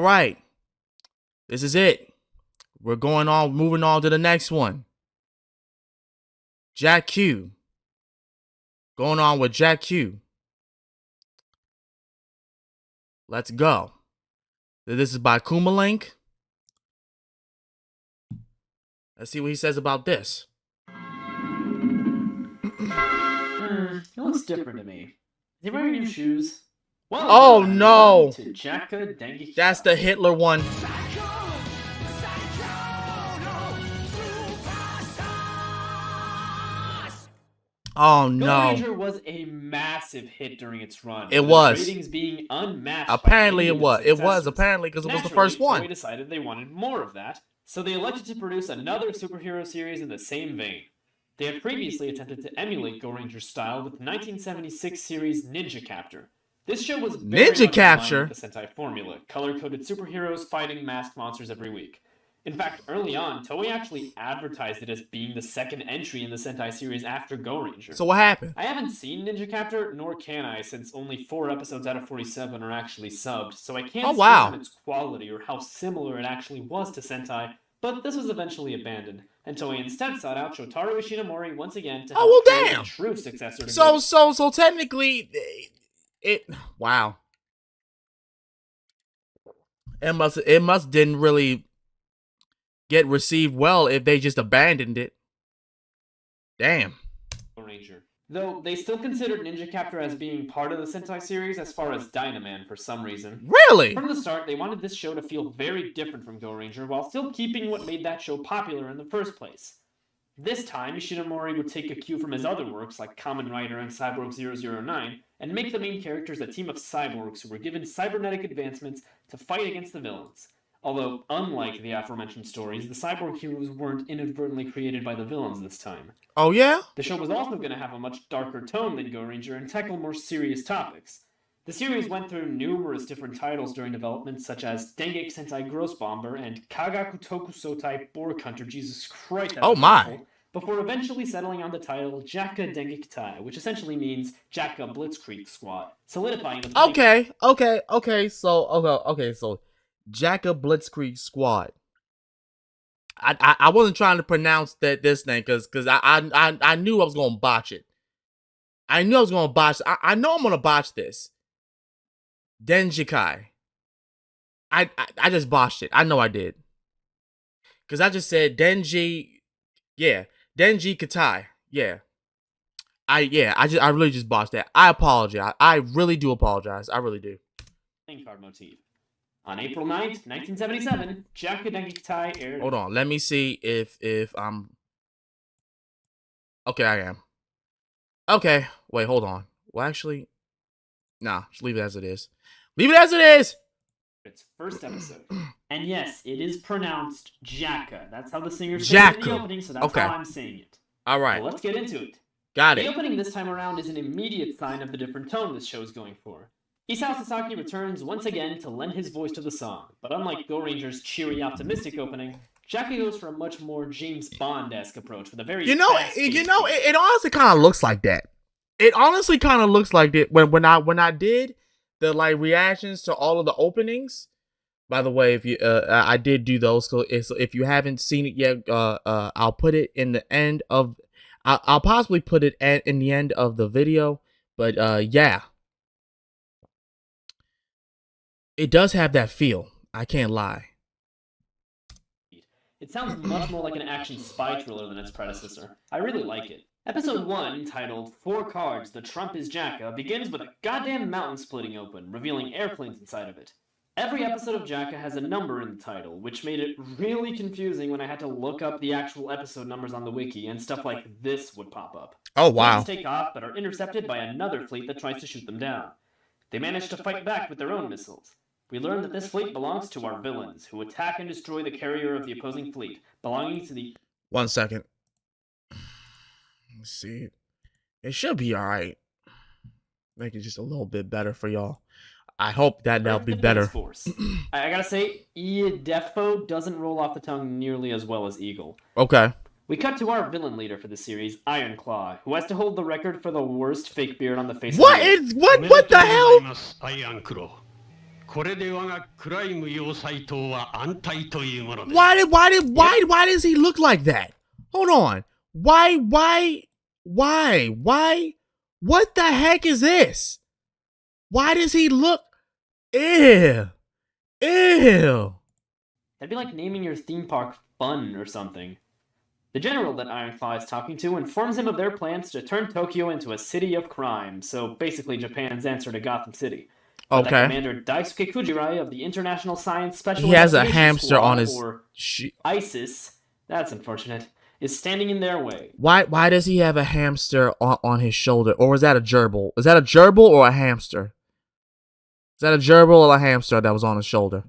right. This is it. We're moving on to the next one. J.A.K.Q. Going on with J.A.K.Q. Let's go. This is by KumaLink's. Let's see what he says about this. It looks different to me. Is he wearing new shoes? Well, oh no! To J.A.K.Q. Dengekitai. That's the Hitler one. Oh no! Go Ranger was a massive hit during its run. It was. Ratings being unmatched. Apparently it was. It was apparently because it was the first one. Toei decided they wanted more of that, so they elected to produce another superhero series in the same vein. They had previously attempted to emulate Go Ranger's style with the 1976 series Dengekitai. This show was very much in line with the Sentai formula, color-coded superheroes fighting masked monsters every week. In fact, early on, Toei actually advertised it as being the second entry in the Sentai series after Go Ranger. So what happened? I haven't seen Dengekitai, nor can I, since only 4 episodes out of 47 are actually subbed, so I can't speak on its quality or how similar it actually was to Sentai, but this was eventually abandoned, and Toei instead sought out Shotaro Ishinomori once again to help create a true successor to So technically, wow. It must didn't really get received well if they just abandoned it. Damn. Ranger. Though they still considered Dengekitai as being part of the Sentai series as far as Dynaman for some reason. Really? From the start, they wanted this show to feel very different from Go Ranger while still keeping what made that show popular in the first place. This time, Ishinomori would take a cue from his other works like Kamen Rider and Cyborg 009 and make the main characters a team of cyborgs who were given cybernetic advancements to fight against the villains. Although, unlike the aforementioned stories, the cyborg heroes weren't inadvertently created by the villains this time. Oh yeah? The show was also going to have a much darker tone than Go Ranger and tackle more serious topics. The series went through numerous different titles during development, such as Dengeki Sentai Gross Bomber and Kagaku Tokusotai Borg Hunter, Jesus Christ, oh my! Before eventually settling on the title J.A.K.Q. Dengekitai, which essentially means J.A.K.Q. Blitzkrieg Squad, solidifying the Okay, so J.A.K.Q. Blitzkrieg Squad. I wasn't trying to pronounce this name because I knew I was gonna botch it. I know I'm gonna botch this. Dengekitai. I just botched it. I know I did. Because I just said Dengekitai. Yeah. I really just botched that. I apologize. I really do apologize. I really do. Playing card motif. On April 9th, 1977, J.A.K.Q. Dengekitai aired. Hold on. Let me see if I'm... Okay, I am. Okay. Wait, hold on. Well, actually... Nah, just leave it as it is. Leave it as it is! Its first episode. And yes, it is pronounced J.A.K.Q. That's how the singer says it in the opening, so that's how I'm saying it. Alright. Well, let's get into it. Got it. The opening this time around is an immediate sign of the different tone this show is going for. Isao Sasaki returns once again to lend his voice to the song, but unlike Go Ranger's cheery, optimistic opening, J.A.K.Q. goes for a much more James Bond-esque approach with a very it honestly kind of looks like that. It honestly kind of looks like it when I did the like reactions to all of the openings. By the way, if you I did do those, so if you haven't seen it yet, I'll put it in the end of. I'll possibly put it in the end of the video, but yeah. It does have that feel. I can't lie. It sounds much more like an action spy thriller than its predecessor. I really like it. Episode 1, titled 4 Cards, The Trump is J.A.K.Q., begins with a goddamn mountain splitting open, revealing airplanes inside of it. Every episode of J.A.K.Q. has a number in the title, which made it really confusing when I had to look up the actual episode numbers on the wiki, and stuff like this would pop up. Oh, wow. Planes take off, but are intercepted by another fleet that tries to shoot them down. They manage to fight back with their own missiles. We learn that this fleet belongs to our villains, who attack and destroy the carrier of the opposing fleet, belonging to the... 1 second. Let's see. It should be alright. Make it just a little bit better for y'all. I hope that'll be better. Force. I gotta say, Defo doesn't roll off the tongue nearly as well as Eagle. Okay. We cut to our villain leader for the series, Iron Claw, who has to hold the record for the worst fake beard on the face of the earth. What the hell? Why does he look like that? Hold on. Why? What the heck is this? Why does he look? Ew. That'd be like naming your theme park Fun or something. The general that Ironclaw is talking to informs him of their plans to turn Tokyo into a city of crime, so basically Japan's answer to Gotham City. But Okay. the Commander Daisuke Kujirai of the International Science Special He has a Investigation hamster Squad, on his or ISIS, that's unfortunate, is standing in their way. Why does he have a hamster on his shoulder? Or is that a gerbil? Is that a gerbil or a hamster? Is that a gerbil or a hamster that was on his shoulder?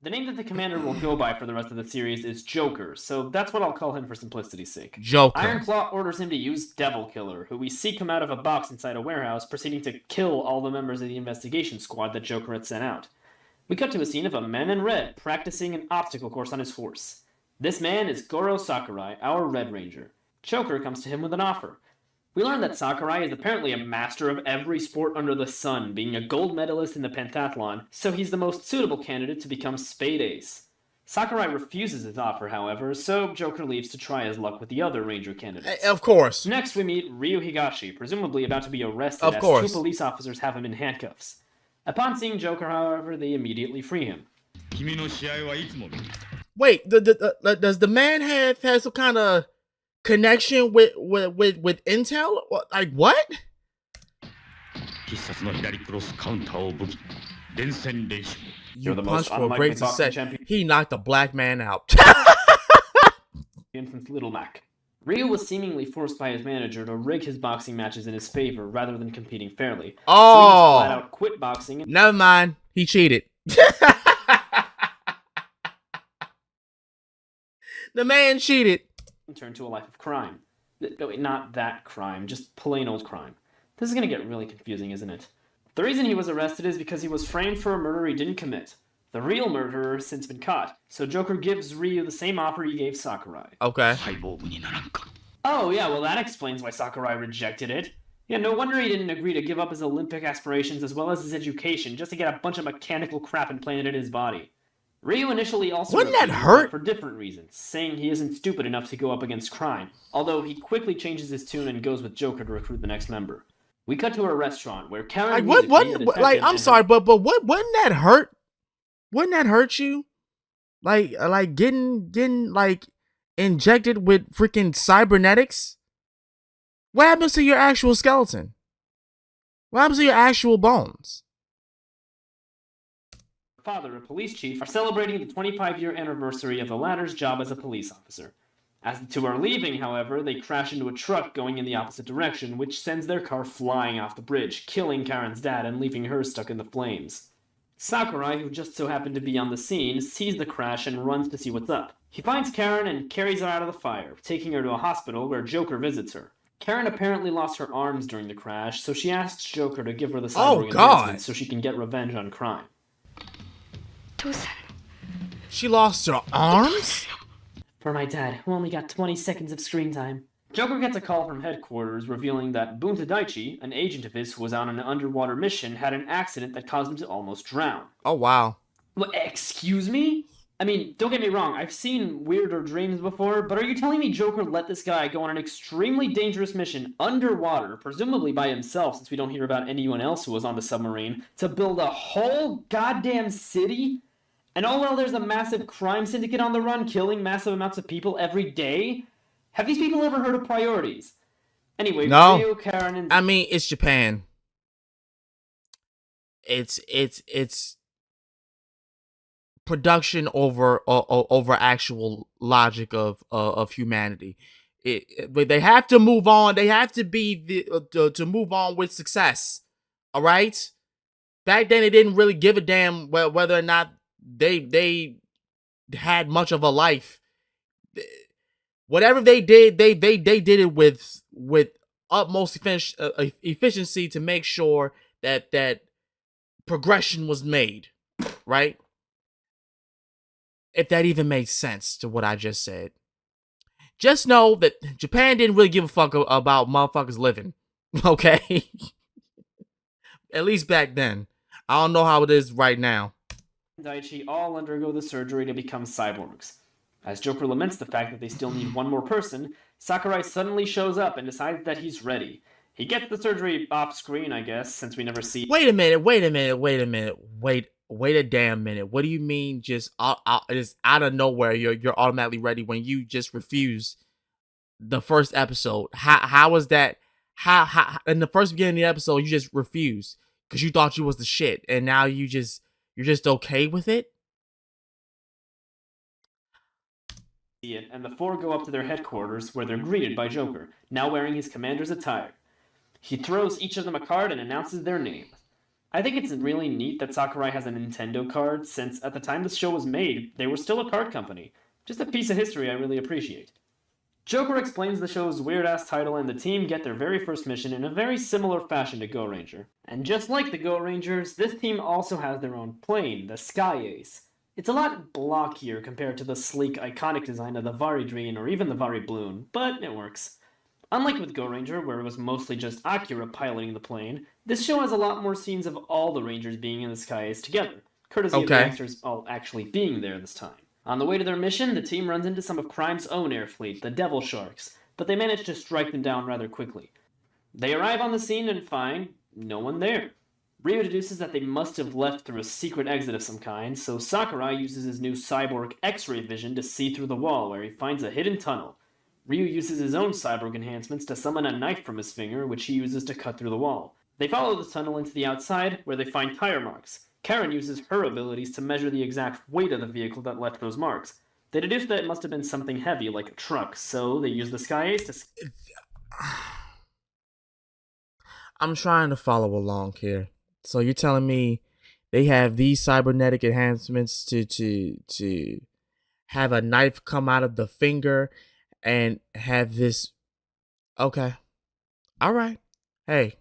The name that the commander will go by for the rest of the series is Joker, so that's what I'll call him for simplicity's sake. Joker. Ironclaw orders him to use Devil Killer, who we see come out of a box inside a warehouse, proceeding to kill all the members of the investigation squad that Joker had sent out. We cut to a scene of a man in red practicing an obstacle course on his horse. This man is Goro Sakurai, our Red Ranger. Joker comes to him with an offer. We learn that Sakurai is apparently a master of every sport under the sun, being a gold medalist in the pentathlon, so he's the most suitable candidate to become Spade Ace. Sakurai refuses his offer, however, so Joker leaves to try his luck with the other Ranger candidates. Of course. Next, we meet Ryu Higashi, presumably about to be arrested Of course. 2 police officers have him in handcuffs. Upon seeing Joker, however, they immediately free him. Wait, does the man have some kind of connection with Intel? Like what? You the punch most for a unlikely great boxing success. champion. He knocked a black man out. Since Little Mac. Ryu was seemingly forced by his manager to rig his boxing matches in his favor rather than competing fairly. Oh. So he just flat out quit boxing and Never mind. He cheated. The man cheated. turned to a life of crime. No, wait, not that crime, just plain old crime. This is gonna get really confusing, isn't it? The reason he was arrested is because he was framed for a murder he didn't commit. The real murderer has since been caught, so Joker gives Ryu the same offer he gave Sakurai. Okay. Oh yeah, well that explains why Sakurai rejected it. Yeah, no wonder he didn't agree to give up his Olympic aspirations as well as his education just to get a bunch of mechanical crap implanted in his body. Ryu initially also Wouldn't that refused hurt? for different reasons, saying he isn't stupid enough to go up against crime, although he quickly changes his tune and goes with Joker to recruit the next member. We cut to a restaurant where Karen Like what? Mizaki, a Like detective, I'm and sorry, but what? Wouldn't that hurt? Wouldn't that hurt you? Like getting like injected with freaking cybernetics? What happens to your actual skeleton? What happens to your actual bones? her father, a police chief, are celebrating the 25-year anniversary of the latter's job as a police officer. As the two are leaving, however, they crash into a truck going in the opposite direction, which sends their car flying off the bridge, killing Karen's dad and leaving her stuck in the flames. Sakurai, who just so happened to be on the scene, sees the crash and runs to see what's up. He finds Karen and carries her out of the fire, taking her to a hospital where Joker visits her. Karen apparently lost her arms during the crash, so she asks Joker to give her the cyborg enhancement so she can get revenge on crime. She lost her arms? For my dad, who only got 20 seconds of screen time. Joker gets a call from headquarters revealing that Bunta Daichi, an agent of his who was on an underwater mission, had an accident that caused him to almost drown. Oh, wow. What, excuse me? I mean, don't get me wrong, I've seen weirder dreams before, but are you telling me Joker let this guy go on an extremely dangerous mission underwater, presumably by himself since we don't hear about anyone else who was on the submarine, to build a whole goddamn city? And all while there's a massive crime syndicate on the run killing massive amounts of people every day? Have these people ever heard of priorities? Anyway, No. Ryu, Karen, and... I mean, it's Japan. It's production over actual logic of humanity. But they have to move on. They have to be to move on with success. All right. Back then, they didn't really give a damn whether or not they had much of a life. Whatever they did, they did it with utmost efficiency to make sure that progression was made, right? If that even makes sense to what I just said. Just know that Japan didn't really give a fuck about motherfuckers living, okay? At least back then. I don't know how it is right now. Daichi all undergo the surgery to become cyborgs. As Joker laments the fact that they still need one more person, Sakurai suddenly shows up and decides that he's ready. He gets the surgery off screen, I guess, since we never see. Wait a minute. Wait a damn minute. What do you mean? Just out of nowhere, you're automatically ready when you just refuse the first episode. How was that? How in the first beginning of the episode you just refused because you thought you was the shit, and now you're just okay with it? It, and the four go up to their headquarters where they're greeted by Joker, now wearing his commander's attire. He throws each of them a card and announces their names. I think it's really neat that Sakurai has a Nintendo card, since at the time this show was made, they were still a card company. Just a piece of history I really appreciate. Joker explains the show's weird-ass title, and the team get their very first mission in a very similar fashion to Go Ranger. And just like the Go Rangers, this team also has their own plane, the Sky Ace. It's a lot blockier compared to the sleek, iconic design of the Varidreen or even the Varibloon, but it works. Unlike with Go Ranger, where it was mostly just Akira piloting the plane, this show has a lot more scenes of all the Rangers being in the Sky Ace together, courtesy of the actors all actually being there this time. On the way to their mission, the team runs into some of Crime's own air fleet, the Devil Sharks, but they manage to strike them down rather quickly. They arrive on the scene and find no one there. Ryu deduces that they must have left through a secret exit of some kind, so Sakurai uses his new cyborg X-ray vision to see through the wall, where he finds a hidden tunnel. Ryu uses his own cyborg enhancements to summon a knife from his finger, which he uses to cut through the wall. They follow the tunnel into the outside, where they find tire marks. Karen uses her abilities to measure the exact weight of the vehicle that left those marks. They deduce that it must have been something heavy, like a truck, so they use the Sky Ace to... I'm trying to follow along here. So you're telling me they have these cybernetic enhancements to have a knife come out of the finger and have this. Okay. All right. Hey.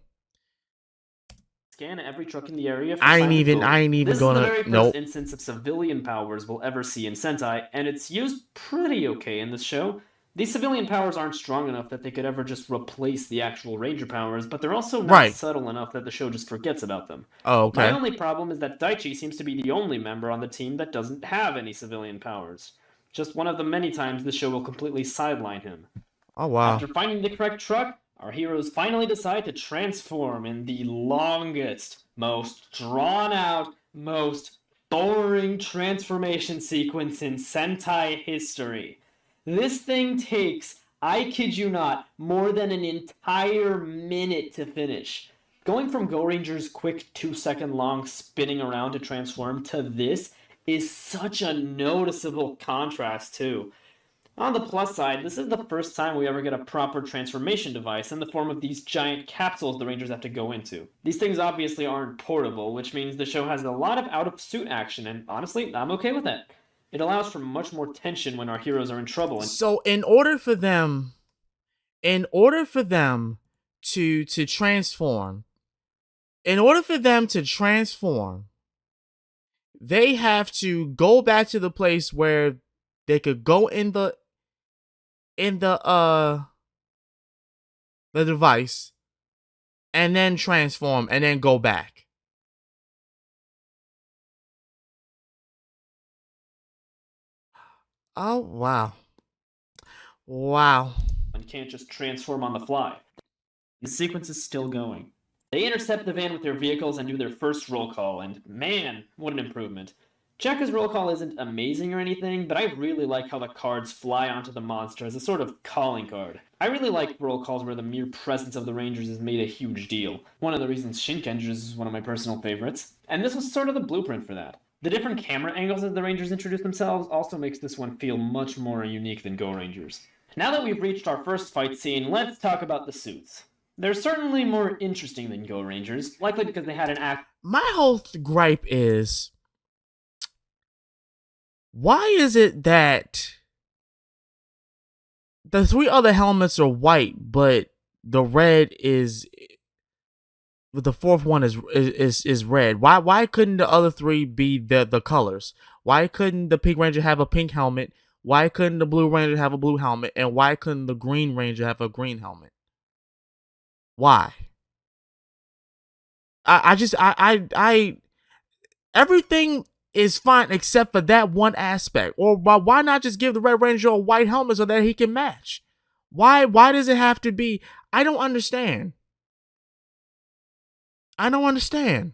Scan every truck in the area for I ain't even this gonna. This is the very first instance of civilian powers we'll ever see in Sentai, and it's used pretty okay in this show. These civilian powers aren't strong enough that they could ever just replace the actual Ranger powers, but they're also not subtle enough that the show just forgets about them. Oh, okay. My only problem is that Daichi seems to be the only member on the team that doesn't have any civilian powers. Just one of the many times the show will completely sideline him. Oh, wow. After finding the correct truck, our heroes finally decide to transform in the longest, most drawn-out, most boring transformation sequence in Sentai history. This thing takes, I kid you not, more than an entire minute to finish. Going from Go Ranger's quick 2-second long spinning around to transform to this is such a noticeable contrast too. On the plus side, this is the first time we ever get a proper transformation device in the form of these giant capsules the Rangers have to go into. These things obviously aren't portable, which means the show has a lot of out-of-suit action, and honestly, I'm okay with that. It allows for much more tension when our heroes are in trouble. So in order for them to transform, they have to go back to the place where they could go in the device and then transform and then go back. Oh, wow. Wow. And can't just transform on the fly. The sequence is still going. They intercept the van with their vehicles and do their first roll call, and man, what an improvement. J.A.K.Q's roll call isn't amazing or anything, but I really like how the cards fly onto the monster as a sort of calling card. I really like roll calls where the mere presence of the Rangers is made a huge deal. One of the reasons Shinkenger is one of my personal favorites, and this was sort of the blueprint for that. The different camera angles as the Rangers introduce themselves also makes this one feel much more unique than Go Rangers. Now that we've reached our first fight scene, let's talk about the suits. They're certainly more interesting than Go Rangers, likely because they had an act. My whole gripe is, why is it that the 3 other helmets are white, but the red is, the 4th one is red? Why couldn't the other 3 be the colors? Why couldn't the Pink Ranger have a pink helmet? Why couldn't the Blue Ranger have a blue helmet? And why couldn't the Green Ranger have a green helmet? Why? I Everything is fine except for that one aspect. Or why not just give the Red Ranger a white helmet so that he can match? Why does it have to be? I don't understand. I don't understand.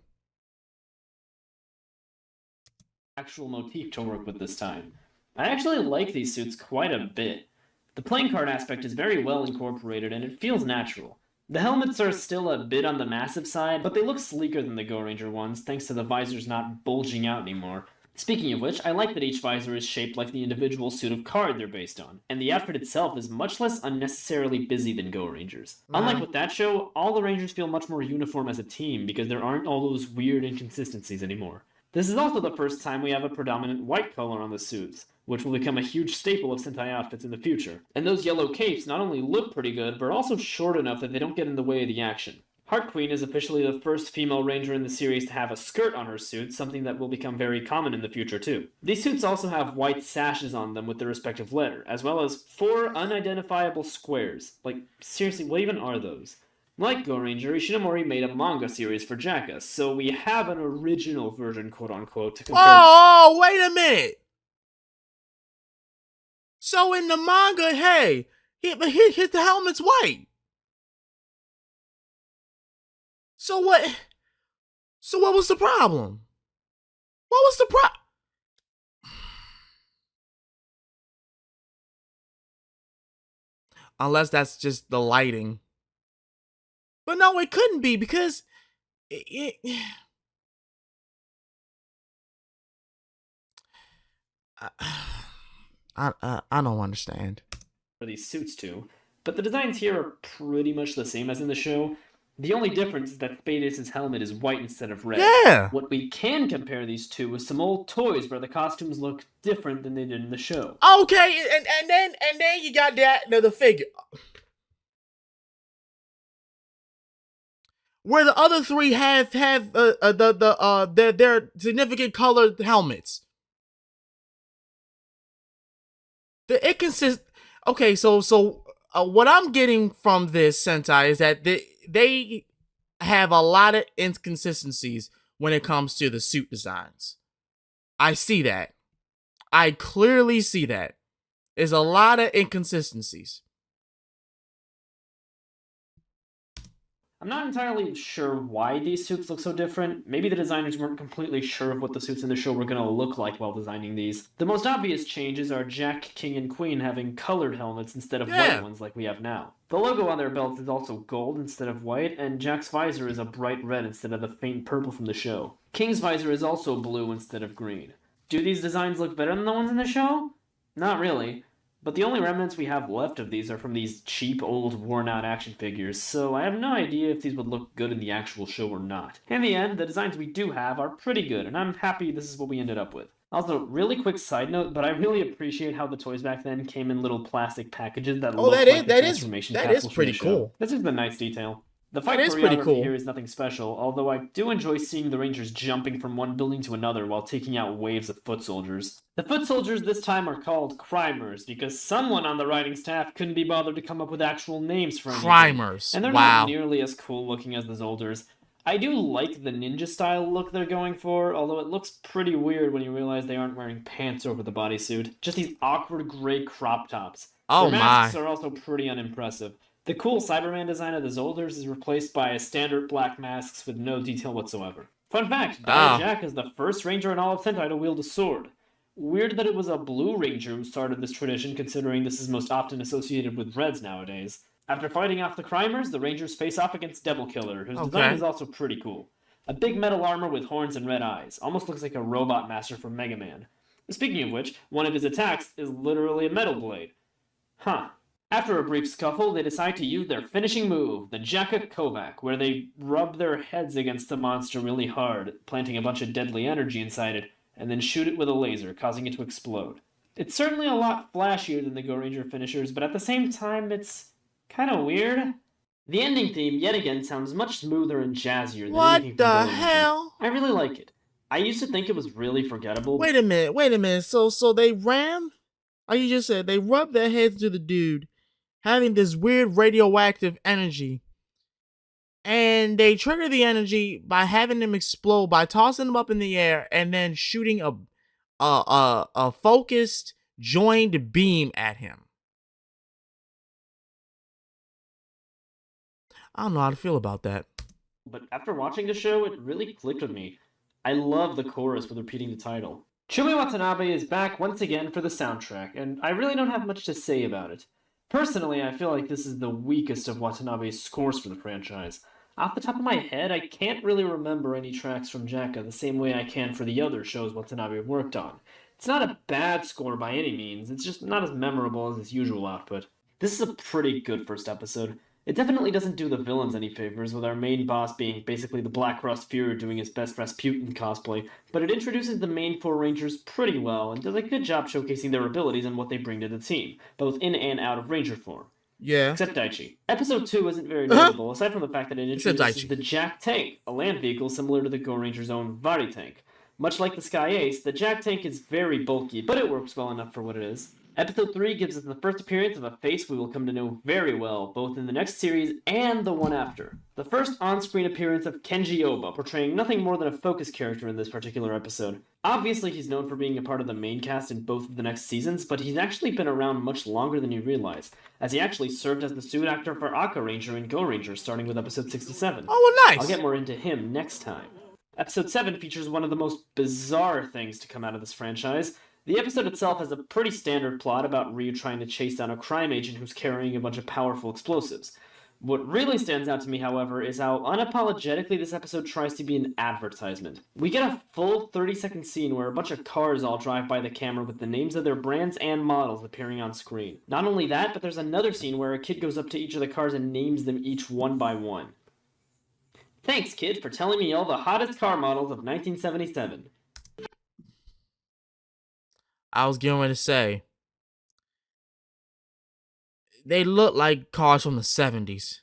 Actual motif to work with this time. I actually like these suits quite a bit. The playing card aspect is very well incorporated and it feels natural. The helmets are still a bit on the massive side, but they look sleeker than the Go Ranger ones thanks to the visors not bulging out anymore. Speaking of which, I like that each visor is shaped like the individual suit of card they're based on, and the outfit itself is much less unnecessarily busy than Go Rangers. Unlike with that show, all the Rangers feel much more uniform as a team because there aren't all those weird inconsistencies anymore. This is also the first time we have a predominant white color on the suits, which will become a huge staple of Sentai outfits in the future. And those yellow capes not only look pretty good, but are also short enough that they don't get in the way of the action. Heart Queen is officially the first female ranger in the series to have a skirt on her suit, something that will become very common in the future too. These suits also have white sashes on them with their respective letter, as well as 4 unidentifiable squares. Like, seriously, what even are those? Like Go Ranger, Ishinomori made a manga series for J.A.K.Q, so we have an original version, quote-unquote, to compare. Oh, wait a minute. So in the manga, hey, the helmet's white. So what? So what was the problem? What was the problem? Unless that's just the lighting. But no, it couldn't be because I don't understand. For these suits too, but the designs here are pretty much the same as in the show. The only difference is that Spadis' helmet is white instead of red. Yeah. What we can compare these two is some old toys where the costumes look different than they did in the show. Okay, and then you got the figure. Where the other 3 have their significant colored helmets. The inconsistent. Okay, so what I'm getting from this Sentai is that they have a lot of inconsistencies when it comes to the suit designs. I see that. I clearly see that. There's a lot of inconsistencies. I'm not entirely sure why these suits look so different. Maybe the designers weren't completely sure of what the suits in the show were going to look like while designing these. The most obvious changes are Jack, King, and Queen having colored helmets instead of white ones like we have now. The logo on their belts is also gold instead of white, and Jack's visor is a bright red instead of the faint purple from the show. King's visor is also blue instead of green. Do these designs look better than the ones in the show? Not really. But the only remnants we have left of these are from these cheap, old, worn-out action figures, so I have no idea if these would look good in the actual show or not. In the end, the designs we do have are pretty good, and I'm happy this is what we ended up with. Also, really quick side note, but I really appreciate how the toys back then came in little plastic packages that look like the transformation capsules from the show. Cool. That's just a nice detail. The fight choreography here is nothing special, although I do enjoy seeing the Rangers jumping from one building to another while taking out waves of foot soldiers. The foot soldiers this time are called Crimers because someone on the writing staff couldn't be bothered to come up with actual names for anything. Crimers. And they're not nearly as cool looking as the Zolders. I do like the ninja style look they're going for, although it looks pretty weird when you realize they aren't wearing pants over the bodysuit. Just these awkward gray crop tops. Their masks are also pretty unimpressive. The cool Cyberman design of the Zolders is replaced by standard black masks with no detail whatsoever. Fun fact, Jack is the first ranger in all of Sentai to wield a sword. Weird that it was a blue ranger who started this tradition, considering this is most often associated with reds nowadays. After fighting off the Crimers, the rangers face off against Devil Killer, whose design is also pretty cool. A big metal armor with horns and red eyes. Almost looks like a robot master from Mega Man. Speaking of which, one of his attacks is literally a metal blade. Huh. After a brief scuffle, they decide to use their finishing move, the J.A.K.Q, where they rub their heads against the monster really hard, planting a bunch of deadly energy inside it, and then shoot it with a laser, causing it to explode. It's certainly a lot flashier than the Go Ranger finishers, but at the same time, it's kind of weird. The ending theme, yet again, sounds much smoother and jazzier than anything from Go Ranger. What the hell? I really like it. I used to think it was really forgettable. Wait a minute. So they ram? Oh, you just said they rub their heads to the dude, having this weird radioactive energy. And they trigger the energy by having them explode by tossing them up in the air and then shooting a focused joined beam at him. I don't know how to feel about that. But after watching the show, it really clicked with me. I love the chorus with repeating the title. Chumi Watanabe is back once again for the soundtrack, and I really don't have much to say about it. Personally, I feel like this is the weakest of Watanabe's scores for the franchise. Off the top of my head, I can't really remember any tracks from J.A.K.Q the same way I can for the other shows Watanabe worked on. It's not a bad score by any means, it's just not as memorable as his usual output. This is a pretty good first episode. It definitely doesn't do the villains any favors, with our main boss being basically the Black Rust Fuhrer doing his best Rasputin cosplay, but it introduces the main four Rangers pretty well and does a good job showcasing their abilities and what they bring to the team, both in and out of Ranger form. Yeah. Except Daichi. Episode 2 isn't very notable, aside from the fact that it Except introduces Daichi. the Jack Tank, a land vehicle similar to the Go Ranger's own Vari Tank. Much like the Sky Ace, the Jack Tank is very bulky, but it works well enough for what it is. Episode 3 gives us the first appearance of a face we will come to know very well, both in the next series and the one after. The first on-screen appearance of Kenji Oba, portraying nothing more than a focus character in this particular episode. Obviously, he's known for being a part of the main cast in both of the next seasons, but he's actually been around much longer than you realize, as he actually served as the suit actor for Aka Ranger and Go Ranger, starting with episode 67. Oh, well, nice. I'll get more into him next time. Episode 7 features one of the most bizarre things to come out of this franchise. The episode itself has a pretty standard plot about Ryu trying to chase down a crime agent who's carrying a bunch of powerful explosives. What really stands out to me, however, is how unapologetically this episode tries to be an advertisement. We get a full 30-second scene where a bunch of cars all drive by the camera with the names of their brands and models appearing on screen. Not only that, but there's another scene where a kid goes up to each of the cars and names them each one by one. Thanks, kid, for telling me all the hottest car models of 1977. I was getting ready to say, they look like cars from the 70s.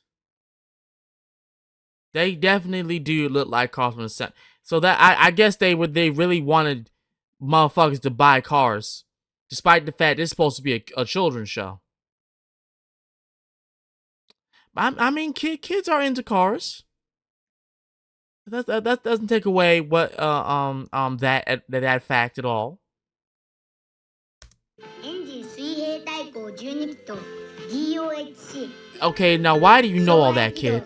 They definitely do look like cars from the 70s. So that I guess they really wanted motherfuckers to buy cars, despite the fact it's supposed to be a children's show. I mean, kids are into cars. That doesn't take away what that fact at all. Okay, now why do you know all that, kid?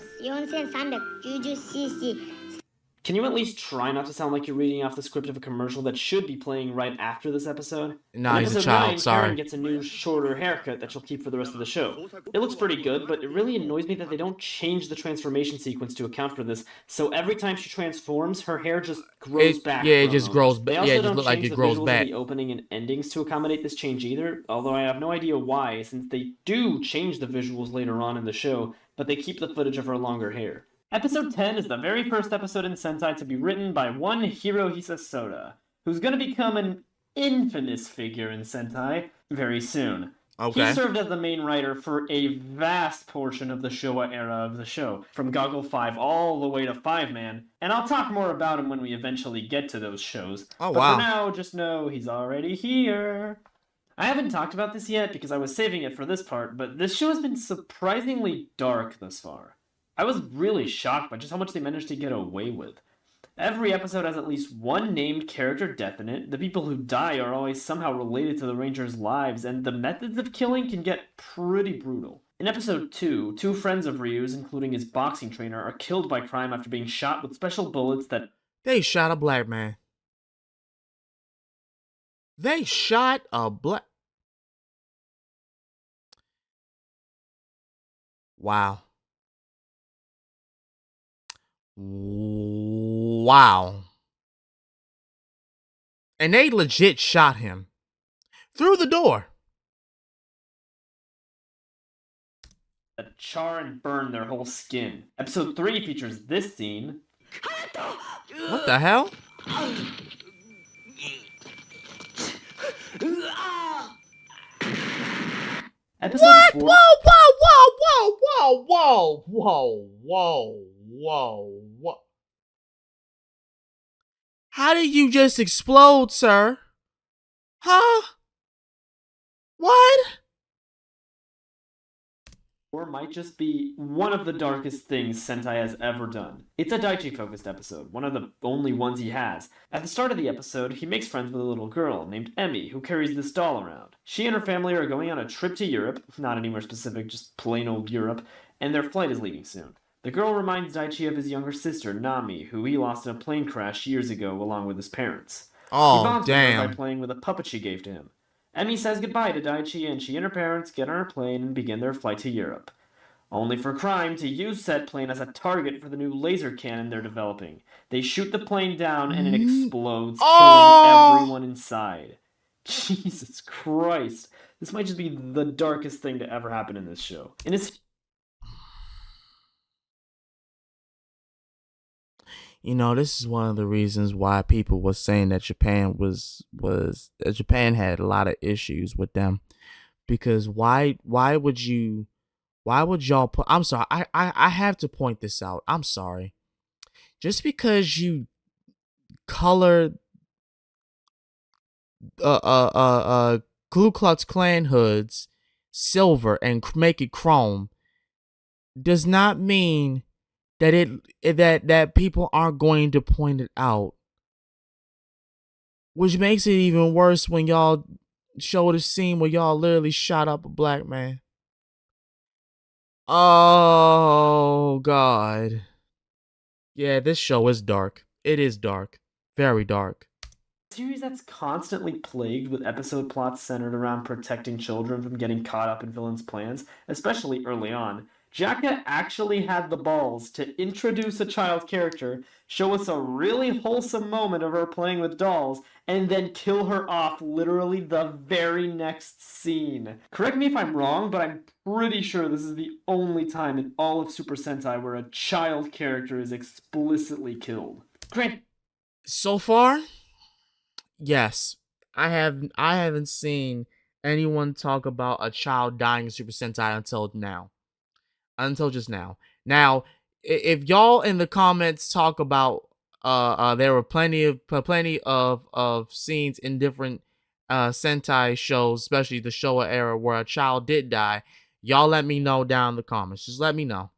Can you at least try not to sound like you're reading off the script of a commercial that should be playing right after this episode? Nah, in he's a episode child, 9, sorry. Karen gets a new, shorter haircut that she'll keep for the rest of the show. It looks pretty good, but it really annoys me that they don't change the transformation sequence to account for this, so every time she transforms, her hair just grows back. Yeah, it just grows back. They also Yeah, it just don't looks like change it the grows visuals back. of the opening and endings to accommodate this change either, although I have no idea why, since they do change the visuals later on in the show, but they keep the footage of her longer hair. Episode 10 is the very first episode in Sentai to be written by one Hirohisa Soda, who's gonna become an infamous figure in Sentai very soon. Okay. He served as the main writer for a vast portion of the Showa era of the show, from Goggle 5 all the way to 5-Man, and I'll talk more about him when we eventually get to those shows. Oh, but wow. for now, just know he's already here. I haven't talked about this yet because I was saving it for this part, but this show has been surprisingly dark thus far. I was really shocked by just how much they managed to get away with. Every episode has at least one named character death in it, the people who die are always somehow related to the Rangers' lives, and the methods of killing can get pretty brutal. In episode 2, two friends of Ryu's, including his boxing trainer, are killed by crime after being shot with special bullets that... They shot a black man. They shot a black... Wow. Wow. And they legit shot him. Through the door. that char and burn their whole skin. Episode 3 features this scene. What the hell? Episode What? 4... Whoa, whoa, whoa, whoa, whoa, whoa, whoa, whoa, whoa, whoa. How did you just explode, sir? Huh? What? or might just be one of the darkest things Sentai has ever done. It's a Daichi focused episode, one of the only ones he has. At the start of the episode, he makes friends with a little girl named Emmy who carries this doll around. She and her family are going on a trip to Europe, not anywhere specific, just plain old Europe, and their flight is leaving soon. The girl reminds Daichi of his younger sister, Nami, who he lost in a plane crash years ago along with his parents. He Oh, bonds with her by damn. playing with a puppet she gave to him. Emmy says goodbye to Daichi, and she and her parents get on a plane and begin their flight to Europe. Only for Crime to use said plane as a target for the new laser cannon they're developing. They shoot the plane down and it explodes, killing Oh, everyone inside. Jesus Christ. This might just be the darkest thing to ever happen in this show. In its this is one of the reasons why people were saying that Japan had a lot of issues with them, because why would y'all put, I'm sorry, I have to point this out. I'm sorry. Just because you color Ku Klux Klan hoods silver and make it chrome does not mean that that people aren't going to point it out. Which makes it even worse when y'all show the scene where y'all literally shot up a black man. Oh God. Yeah, this show is dark. It is dark. Very dark. series that's constantly plagued with episode plots centered around protecting children from getting caught up in villains' plans, especially early on, J.A.K.Q actually had the balls to introduce a child character, show us a really wholesome moment of her playing with dolls, and then kill her off literally the very next scene. Correct me if I'm wrong, but I'm pretty sure this is the only time in all of Super Sentai where a child character is explicitly killed. Grant. So far, yes. I haven't seen anyone talk about a child dying in Super Sentai until now. Until just now. Now, if y'all in the comments talk about there were plenty of scenes in different Sentai shows, especially the Showa era, where a child did die, y'all let me know down in the comments. Just let me know.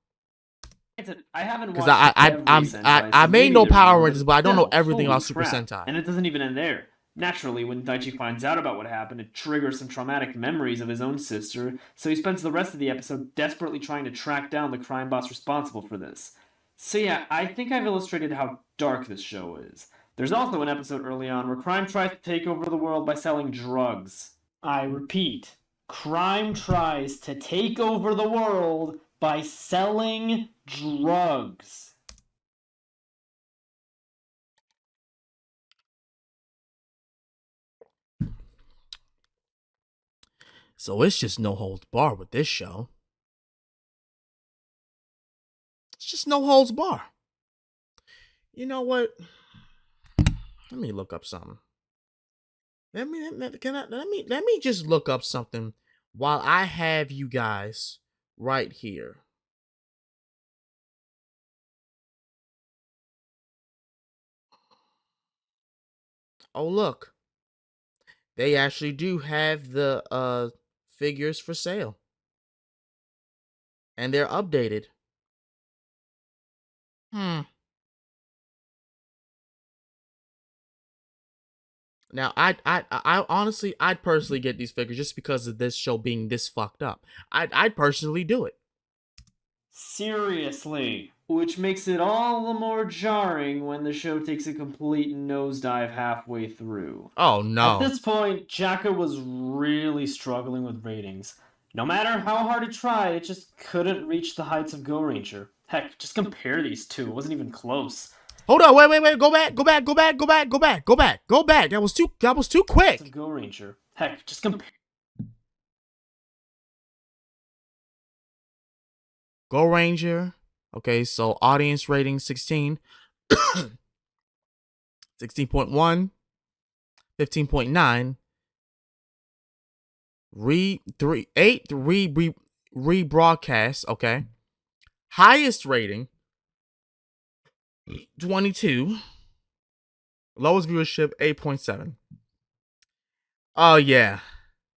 I haven't Because watched every Sentai, I so may maybe know there's Power more, Rangers, but but I don't know still, everything holy about Super crap. Sentai. And it doesn't even end there. Naturally, when Daichi finds out about what happened, it triggers some traumatic memories of his own sister, so he spends the rest of the episode desperately trying to track down the crime boss responsible for this. So yeah, I think I've illustrated how dark this show is. There's also an episode early on where crime tries to take over the world by selling drugs. I repeat, crime tries to take over the world by selling drugs. So it's just no holds bar with this show. It's just no holds bar. You know what? Let me look up something. Let me just look up something while I have you guys right here. Oh look, they actually do have the figures for sale, and they're updated. Hmm. Now, I honestly, I'd personally get these figures just because of this show being this fucked up. I'd personally do it. Seriously. Which makes it all the more jarring when the show takes a complete nosedive halfway through. Oh At no. this point, J.A.K.Q was really struggling with ratings. No matter how hard it tried, it just couldn't reach the heights of Go Ranger. Heck, just compare these two, it wasn't even close. Hold on, wait, go back. That was too Of quick. Go Ranger. Heck, just compare. Go Ranger. Okay, so audience rating 16. 16.1, 15.9, rebroadcast, okay. Highest rating 22. Lowest viewership 8.7. Oh yeah.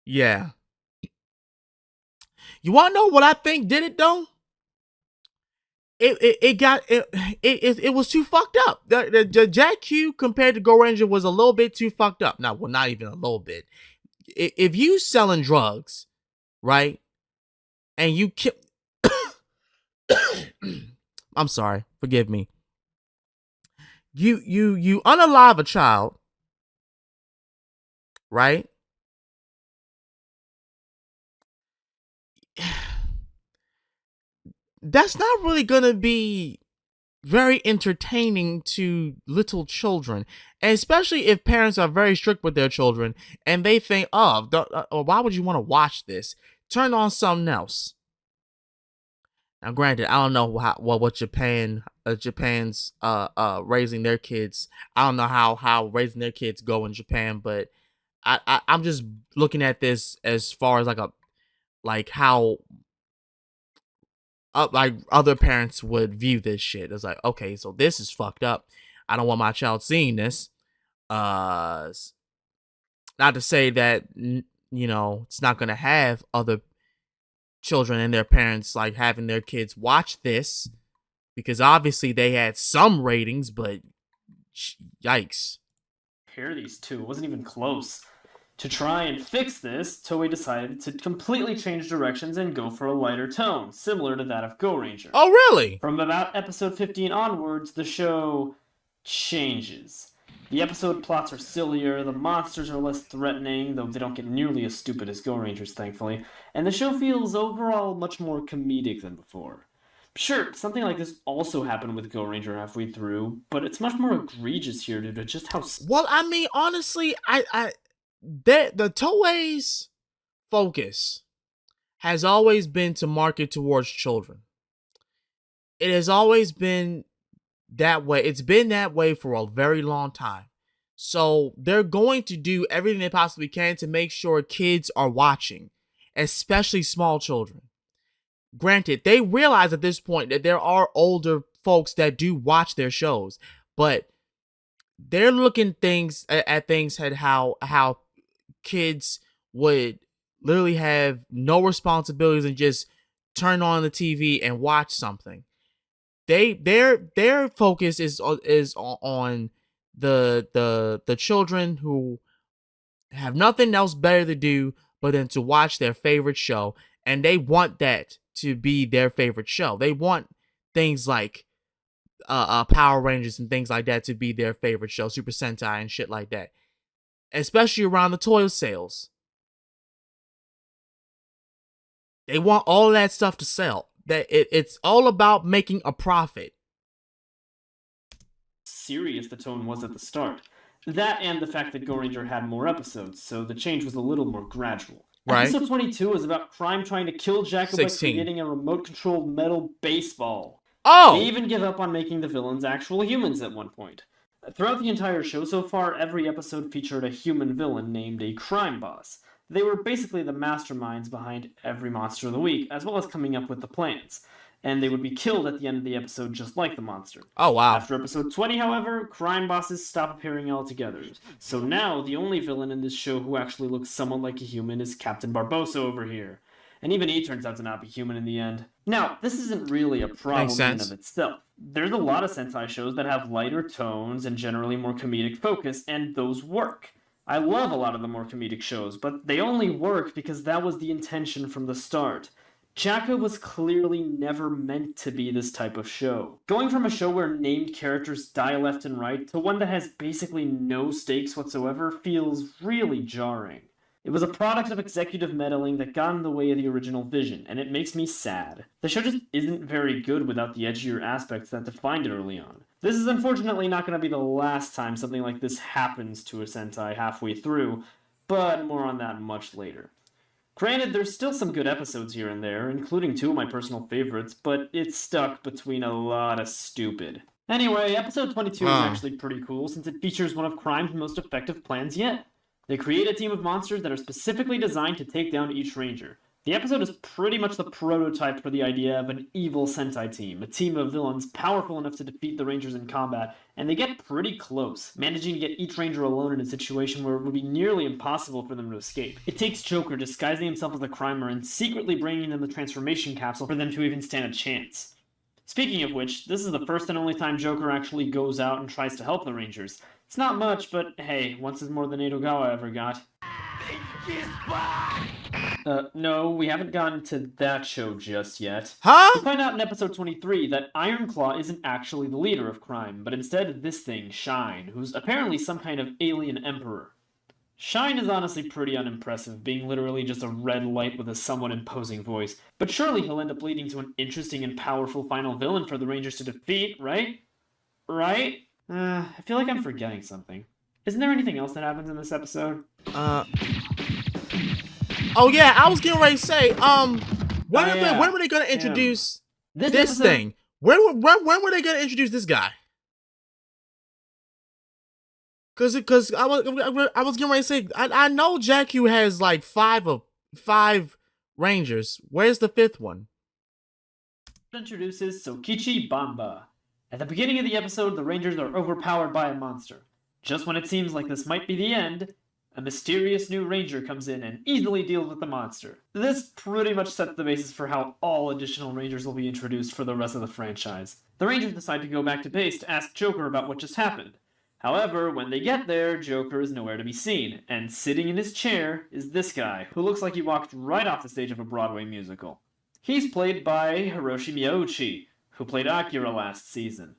Yeah. You want to know what I think did it though? It was too fucked up. The J.A.K.Q compared to Go Ranger was a little bit too fucked up. Now, well, not even a little bit. If you selling drugs, right, and you kill, I'm sorry, forgive me. You unalive a child, right? That's not really gonna be very entertaining to little children, and especially if parents are very strict with their children and they think, oh, why would you want to watch this? Turn on something else. Now, granted, I don't know what Japan's raising their kids. I don't know how raising their kids go in Japan, but I'm just looking at this as far as like how like other parents would view this shit. It's like, okay, so this is fucked up. I don't want my child seeing this. Uh, Not to say that it's not gonna have other children and their parents like having their kids watch this, because obviously they had some ratings, but yikes. Compare these two, it wasn't even close. To try and fix this, Toei decided to completely change directions and go for a lighter tone, similar to that of Go Ranger. Oh, really? From about episode 15 onwards, the show changes. The episode plots are sillier, the monsters are less threatening, though they don't get nearly as stupid as Go Rangers, thankfully, and the show feels overall much more comedic than before. Sure, something like this also happened with Go Ranger halfway through, but it's much more egregious here due to just how... Well, I mean, honestly, the Toei's focus has always been to market towards children. It has always been that way. It's been that way for a very long time. So they're going to do everything they possibly can to make sure kids are watching, especially small children. Granted, they realize at this point that there are older folks that do watch their shows, but they're looking at things at how kids would literally have no responsibilities and just turn on the TV and watch something. Their focus is on the children who have nothing else better to do but then to watch their favorite show, and they want that to be their favorite show. They want things like Power Rangers and things like that to be their favorite show, Super Sentai and shit like that, especially around the toy sales. They want all that stuff to sell. That it's all about making a profit. Serious the tone was at the start. That and the fact that Go Ranger had more episodes, so the change was a little more gradual. Right. Episode 22 is about crime trying to kill Jacko by creating a remote-controlled metal baseball. Oh! They even give up on making the villains actual humans at one point. Throughout the entire show so far, every episode featured a human villain named a crime boss. They were basically the masterminds behind every monster of the week, as well as coming up with the plans. And they would be killed at the end of the episode just like the monster. Oh, wow. After episode 20, however, crime bosses stop appearing altogether. So now, the only villain in this show who actually looks somewhat like a human is Captain Barbossa over here. And even he turns out to not be human in the end. Now, this isn't really a problem in and of itself. There's a lot of Sentai shows that have lighter tones and generally more comedic focus, and those work. I love a lot of the more comedic shows, but they only work because that was the intention from the start. J.A.K.Q was clearly never meant to be this type of show. Going from a show where named characters die left and right to one that has basically no stakes whatsoever feels really jarring. It was a product of executive meddling that got in the way of the original vision, and it makes me sad. The show just isn't very good without the edgier aspects that defined it early on. This is unfortunately not going to be the last time something like this happens to a Sentai halfway through, but more on that much later. Granted, there's still some good episodes here and there, including two of my personal favorites, but it's stuck between a lot of stupid. Anyway, episode 22 is actually pretty cool since it features one of Crime's most effective plans yet. They create a team of monsters that are specifically designed to take down each ranger. The episode is pretty much the prototype for the idea of an evil Sentai team, a team of villains powerful enough to defeat the Rangers in combat, and they get pretty close, managing to get each Ranger alone in a situation where it would be nearly impossible for them to escape. It takes Joker disguising himself as a crimer and secretly bringing them the transformation capsule for them to even stand a chance. Speaking of which, this is the first and only time Joker actually goes out and tries to help the Rangers. It's not much, but hey, once is more than Edogawa ever got. No, we haven't gotten to that show just yet. Huh? We find out in episode 23 that Ironclaw isn't actually the leader of crime, but instead this thing, Shine, who's apparently some kind of alien emperor. Shine is honestly pretty unimpressive, being literally just a red light with a somewhat imposing voice, but surely he'll end up leading to an interesting and powerful final villain for the Rangers to defeat, right? Right? I feel like I'm forgetting something. Isn't there anything else that happens in this episode? Oh yeah, I was getting ready to say, when were they gonna introduce this thing? When were they gonna introduce this guy? Cause I was getting ready to say, I know J.A.K.Q has like five Rangers. Where's the fifth one? Introduces Sokichi Bamba. At the beginning of the episode, the Rangers are overpowered by a monster. Just when it seems like this might be the end, a mysterious new Ranger comes in and easily deals with the monster. This pretty much sets the basis for how all additional Rangers will be introduced for the rest of the franchise. The Rangers decide to go back to base to ask Joker about what just happened. However, when they get there, Joker is nowhere to be seen, and sitting in his chair is this guy, who looks like he walked right off the stage of a Broadway musical. He's played by Hiroshi Miyauchi, who played Akira last season.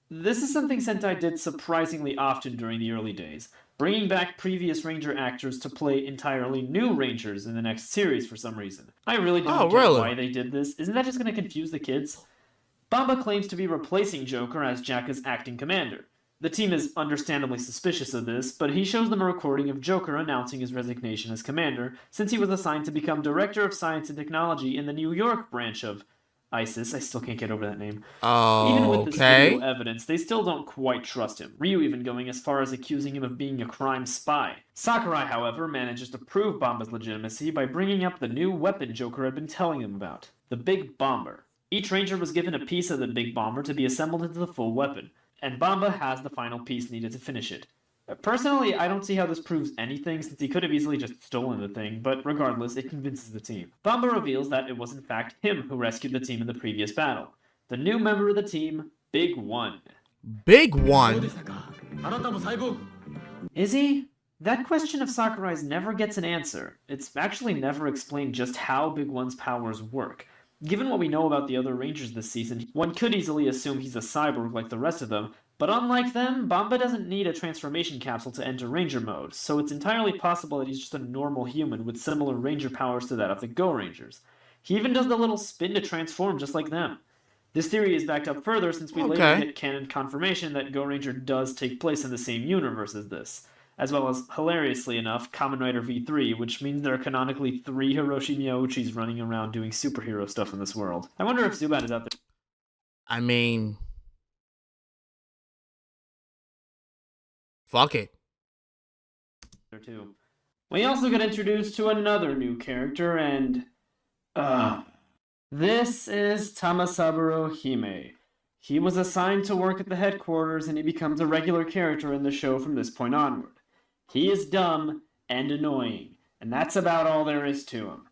This is something Sentai did surprisingly often during the early days, bringing back previous Ranger actors to play entirely new Rangers in the next series for some reason. I really don't get why they did this. Isn't that just going to confuse the kids? Bamba claims to be replacing Joker as Jaka's acting commander. The team is understandably suspicious of this, but he shows them a recording of Joker announcing his resignation as commander, since he was assigned to become Director of Science and Technology in the New York branch of ISIS. I still can't get over that name. Even with this video evidence, they still don't quite trust him, Ryu even going as far as accusing him of being a crime spy. Sakurai, however, manages to prove Bamba's legitimacy by bringing up the new weapon Joker had been telling them about, the Big Bomber. Each Ranger was given a piece of the Big Bomber to be assembled into the full weapon, and Bamba has the final piece needed to finish it. Personally, I don't see how this proves anything, since he could have easily just stolen the thing, but regardless, it convinces the team. Bamba reveals that it was in fact him who rescued the team in the previous battle. The new member of the team, Big One. Big One? Is he? That question of Sakurai's never gets an answer. It's actually never explained just how Big One's powers work. Given what we know about the other Rangers this season, one could easily assume he's a cyborg like the rest of them, but unlike them, Bamba doesn't need a transformation capsule to enter Ranger mode, so it's entirely possible that he's just a normal human with similar Ranger powers to that of the Go Rangers. He even does the little spin to transform just like them. This theory is backed up further since we later hit canon confirmation that Go Ranger does take place in the same universe as this, as well as, hilariously enough, Kamen Rider V3, which means there are canonically 3 Hiroshi Miyauchis running around doing superhero stuff in this world. I wonder if Zubat is out there. I mean, fuck it. Too. We also get introduced to another new character, and this is Tamasaburo Hime. He was assigned to work at the headquarters, and he becomes a regular character in the show from this point onward. He is dumb and annoying, and that's about all there is to him.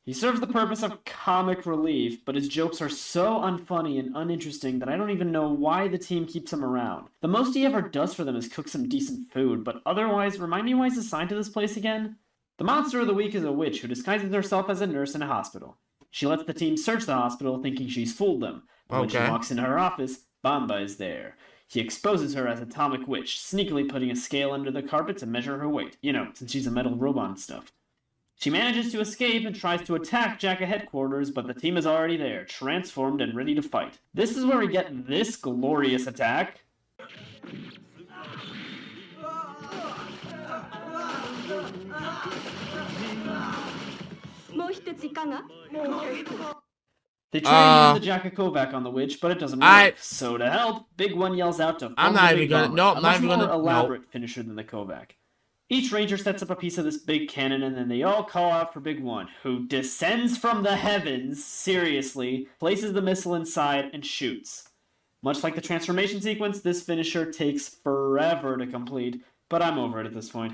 He serves the purpose of comic relief, but his jokes are so unfunny and uninteresting that I don't even know why the team keeps him around. The most he ever does for them is cook some decent food, but otherwise, remind me why he's assigned to this place again? The monster of the week is a witch who disguises herself as a nurse in a hospital. She lets the team search the hospital thinking she's fooled them, but when she walks into her office, Bamba is there. He exposes her as Atomic Witch, sneakily putting a scale under the carpet to measure her weight. You know, since she's a metal robot and stuff. She manages to escape and tries to attack J.A.K.Q headquarters, but the team is already there, transformed and ready to fight. This is where we get this glorious attack. They try to use the J.A.K.Q back on the witch, but it doesn't work. So to help, Big One yells out to I'm not even gonna. No, I'm not even gonna. Much more elaborate finisher than the Kovac. Each ranger sets up a piece of this big cannon, and then they all call out for Big One, who descends from the heavens, seriously, places the missile inside, and shoots. Much like the transformation sequence, this finisher takes forever to complete, but I'm over it at this point.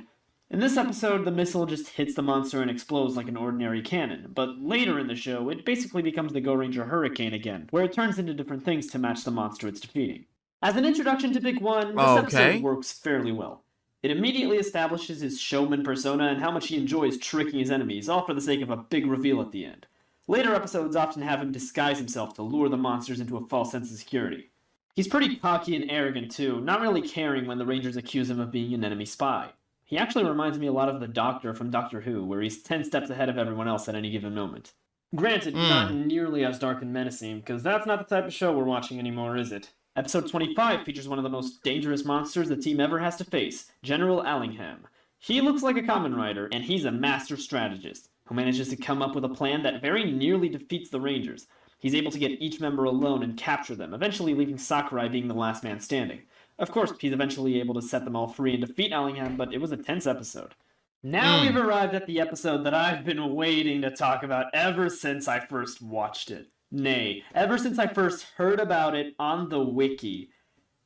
In this episode, the missile just hits the monster and explodes like an ordinary cannon, but later in the show, it basically becomes the Go Ranger Hurricane again, where it turns into different things to match the monster it's defeating. As an introduction to Big One, this episode works fairly well. It immediately establishes his showman persona and how much he enjoys tricking his enemies, all for the sake of a big reveal at the end. Later episodes often have him disguise himself to lure the monsters into a false sense of security. He's pretty cocky and arrogant too, not really caring when the Rangers accuse him of being an enemy spy. He actually reminds me a lot of the Doctor from Doctor Who, where he's 10 steps ahead of everyone else at any given moment. Granted, not nearly as dark and menacing, because that's not the type of show we're watching anymore, is it? Episode 25 features one of the most dangerous monsters the team ever has to face, General Allingham. He looks like a Kamen Rider, and he's a master strategist, who manages to come up with a plan that very nearly defeats the Rangers. He's able to get each member alone and capture them, eventually leaving Sakurai being the last man standing. Of course, he's eventually able to set them all free and defeat Allingham, but it was a tense episode. Now we've arrived at the episode that I've been waiting to talk about ever since I first watched it. Nay, ever since I first heard about it on the wiki.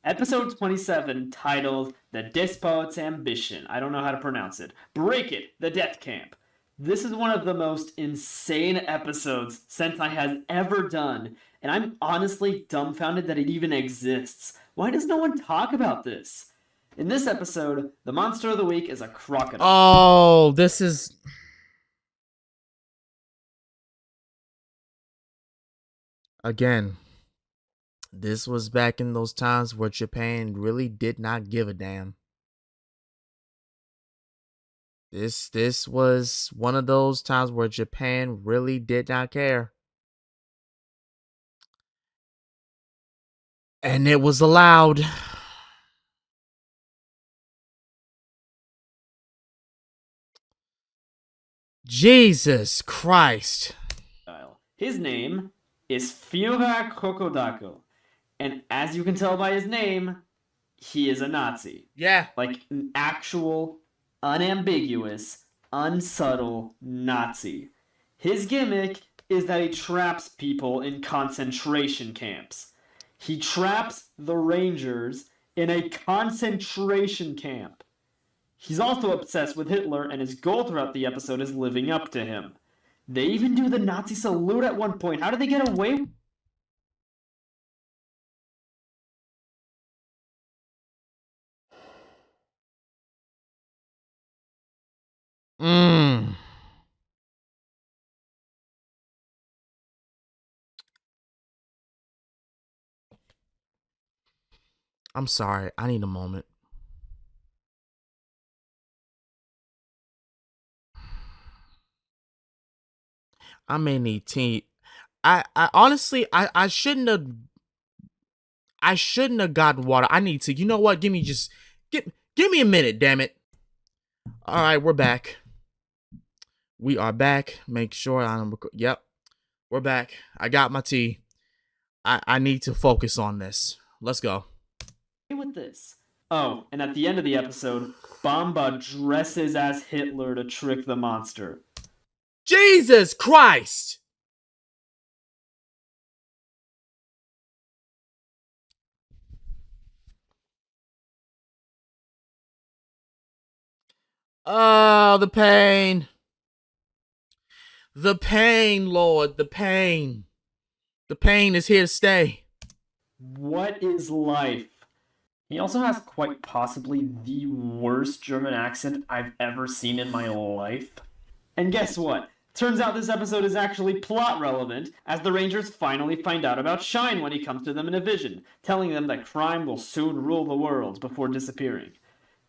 Episode 27, titled The Despot's Ambition. I don't know how to pronounce it. Break It, the Death Camp. This is one of the most insane episodes Sentai has ever done, and I'm honestly dumbfounded that it even exists. Why does no one talk about this? In this episode, the monster of the week is a crocodile. Oh, this is... Again, this was back in those times where Japan really did not give a damn. This was one of those times where Japan really did not care. And it was allowed. Jesus Christ. His name is Fiora Kokodako. And as you can tell by his name, he is a Nazi. Yeah. Like an actual, unambiguous, unsubtle Nazi. His gimmick is that he traps people in concentration camps. He traps the Rangers in a concentration camp. He's also obsessed with Hitler, and his goal throughout the episode is living up to him. They even do the Nazi salute at one point. How did they get away? I'm sorry. I need a moment. I may need tea. I honestly, I shouldn't have gotten water. I need to. You know what? Give me a minute, damn it. All right, we're back. We are back. Make sure I'm yep. We're back. I got my tea. I need to focus on this. Let's go. With this. Oh, and at the end of the episode, Bamba dresses as Hitler to trick the monster. Jesus Christ! Oh, the pain. The pain, Lord. The pain. The pain is here to stay. What is life? He also has quite possibly the worst German accent I've ever seen in my life. And guess what? Turns out this episode is actually plot relevant, as the Rangers finally find out about Shine when he comes to them in a vision, telling them that crime will soon rule the world before disappearing.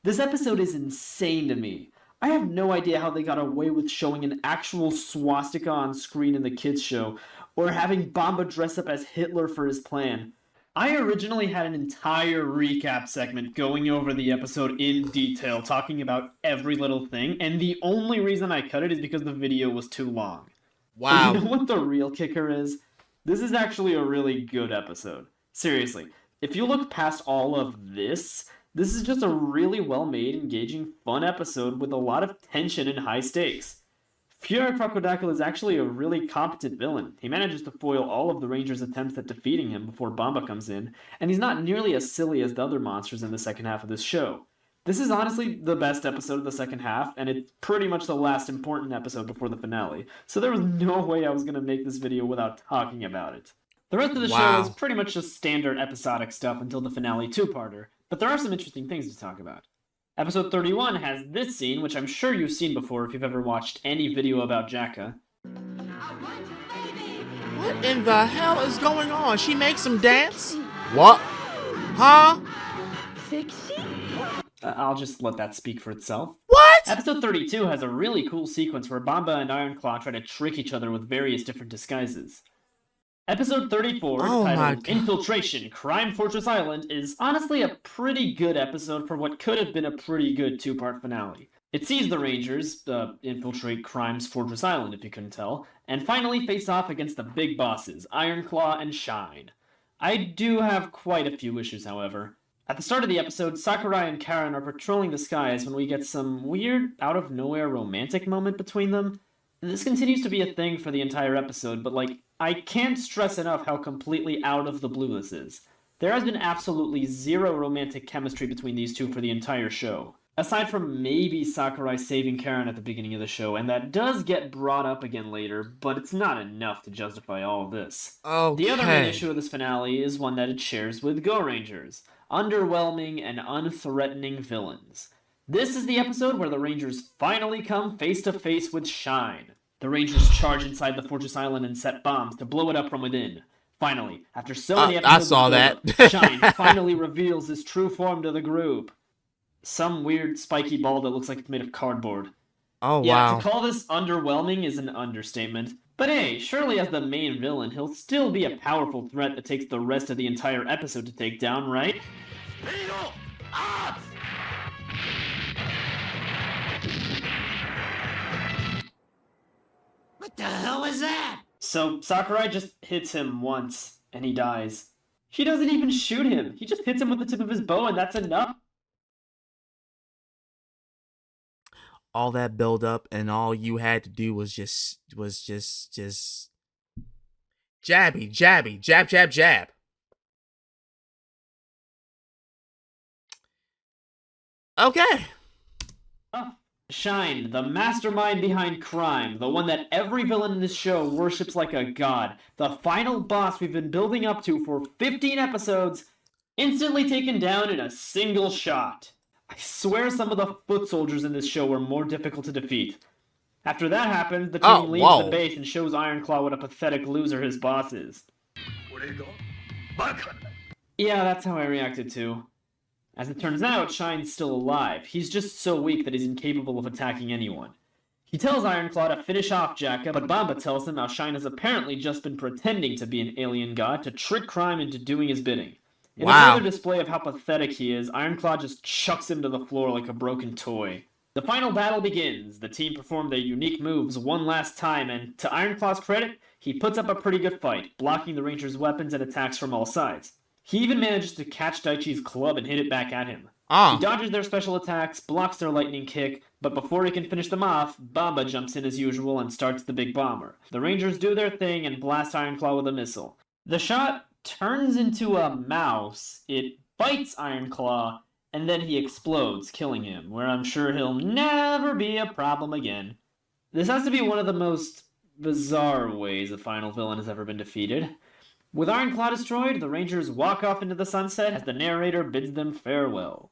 This episode is insane to me. I have no idea how they got away with showing an actual swastika on screen in the kids' show, or having Bamba dress up as Hitler for his plan. I originally had an entire recap segment going over the episode in detail, talking about every little thing, and the only reason I cut it is because the video was too long. Wow. You know what the real kicker is? This is actually a really good episode. Seriously, if you look past all of this This is just a really well-made, engaging, fun episode with a lot of tension and high stakes. Fury Crocodile is actually a really competent villain. He manages to foil all of the Rangers' attempts at defeating him before Bamba comes in, and he's not nearly as silly as the other monsters in the second half of this show. This is honestly the best episode of the second half, and it's pretty much the last important episode before the finale, so there was no way I was going to make this video without talking about it. The rest of the show is pretty much just standard episodic stuff until the finale two-parter, but there are some interesting things to talk about. Episode 31 has this scene, which I'm sure you've seen before if you've ever watched any video about J.A.K.Q. What in the hell is going on? She makes him dance? What? Huh? I'll just let that speak for itself. What? Episode 32 has a really cool sequence where Bamba and Ironclaw try to trick each other with various different disguises. Episode 34, titled Infiltration, Crime Fortress Island, is honestly a pretty good episode for what could have been a pretty good two-part finale. It sees the Rangers infiltrate Crime's Fortress Island, if you couldn't tell, and finally face off against the big bosses, Ironclaw and Shine. I do have quite a few issues, however. At the start of the episode, Sakurai and Karen are patrolling the skies when we get some weird, out-of-nowhere romantic moment between them. This continues to be a thing for the entire episode, but I can't stress enough how completely out of the blue this is. There has been absolutely zero romantic chemistry between these two for the entire show. Aside from maybe Sakurai saving Karen at the beginning of the show, and that does get brought up again later, but it's not enough to justify all of this. Okay. The other main issue of this finale is one that it shares with Go Rangers. Underwhelming and unthreatening villains. This is the episode where the Rangers finally come face to face with Shine. The Rangers charge inside the Fortress Island and set bombs to blow it up from within. Finally, after so many episodes I saw that. Shine finally reveals his true form to the group. Some weird spiky ball that looks like it's made of cardboard. Oh, yeah, wow. To call this underwhelming is an understatement. But hey, surely as the main villain, he'll still be a powerful threat that takes the rest of the entire episode to take down, right? What the hell was that? So Sakurai just hits him once, and he dies. He doesn't even shoot him. He just hits him with the tip of his bow, and that's enough. All that build up, and all you had to do was just jabby, jab, jab, jab. Okay. Oh. Shine, the mastermind behind crime, the one that every villain in this show worships like a god, the final boss we've been building up to for 15 episodes, instantly taken down in a single shot. I swear some of the foot soldiers in this show were more difficult to defeat. After that happens, the team leaves the base and shows Ironclaw what a pathetic loser his boss is. Yeah, that's how I reacted too. As it turns out, Shine's still alive. He's just so weak that he's incapable of attacking anyone. He tells Ironclaw to finish off J.A.K.Q, but Bamba tells him how Shine has apparently just been pretending to be an alien god to trick Crime into doing his bidding. In a further display of how pathetic he is, Ironclaw just chucks him to the floor like a broken toy. The final battle begins. The team perform their unique moves one last time, and to Ironclaw's credit, he puts up a pretty good fight, blocking the Rangers' weapons and attacks from all sides. He even manages to catch Daichi's club and hit it back at him. He dodges their special attacks, blocks their lightning kick, but before he can finish them off, Bamba jumps in as usual and starts the big bomber. The Rangers do their thing and blast Ironclaw with a missile. The shot turns into a mouse, it bites Ironclaw, and then he explodes, killing him, where I'm sure he'll never be a problem again. This has to be one of the most bizarre ways a final villain has ever been defeated. With Ironclaw destroyed, the Rangers walk off into the sunset as the narrator bids them farewell.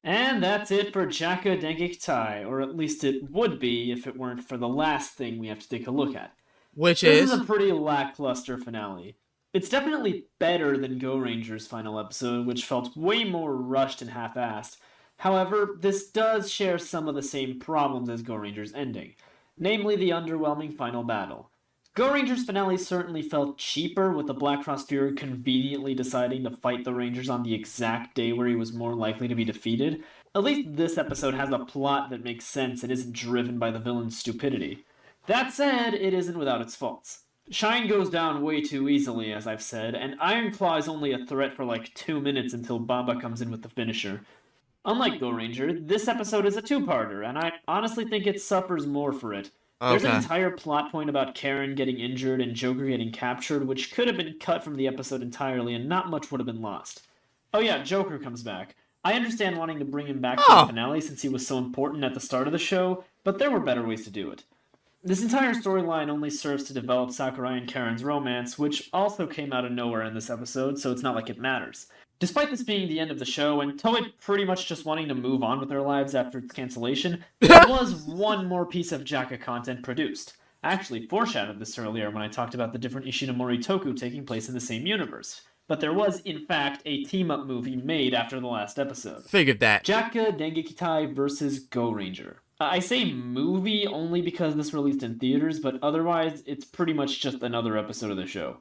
And that's it for J.A.K.Q Dengekitai, or at least it would be if it weren't for the last thing we have to take a look at. This is a pretty lackluster finale. It's definitely better than Go Ranger's final episode, which felt way more rushed and half-assed. However, this does share some of the same problems as Go Ranger's ending, namely the underwhelming final battle. Go Rangers finale certainly felt cheaper, with the Black Cross Fury conveniently deciding to fight the Rangers on the exact day where he was more likely to be defeated. At least this episode has a plot that makes sense and isn't driven by the villain's stupidity. That said, it isn't without its faults. Shine goes down way too easily, as I've said, and Ironclaw is only a threat for like 2 minutes until Bamba comes in with the finisher. Unlike Go Ranger, this episode is a two-parter, and I honestly think it suffers more for it. There's an Okay. entire plot point about Karen getting injured and Joker getting captured, which could have been cut from the episode entirely, and not much would have been lost. Oh yeah, Joker comes back. I understand wanting to bring him back for the Oh. finale since he was so important at the start of the show, but there were better ways to do it. This entire storyline only serves to develop Sakurai and Karen's romance, which also came out of nowhere in this episode, so it's not like it matters. Despite this being the end of the show, and Toei pretty much just wanting to move on with their lives after its cancellation, there was one more piece of J.A.K.Q content produced. I actually foreshadowed this earlier when I talked about the different Ishinomori Toku taking place in the same universe. But there was, in fact, a team-up movie made after the last episode. Figured that. J.A.K.Q Dengekitai vs. Go Ranger. I say movie only because this released in theaters, but otherwise, it's pretty much just another episode of the show.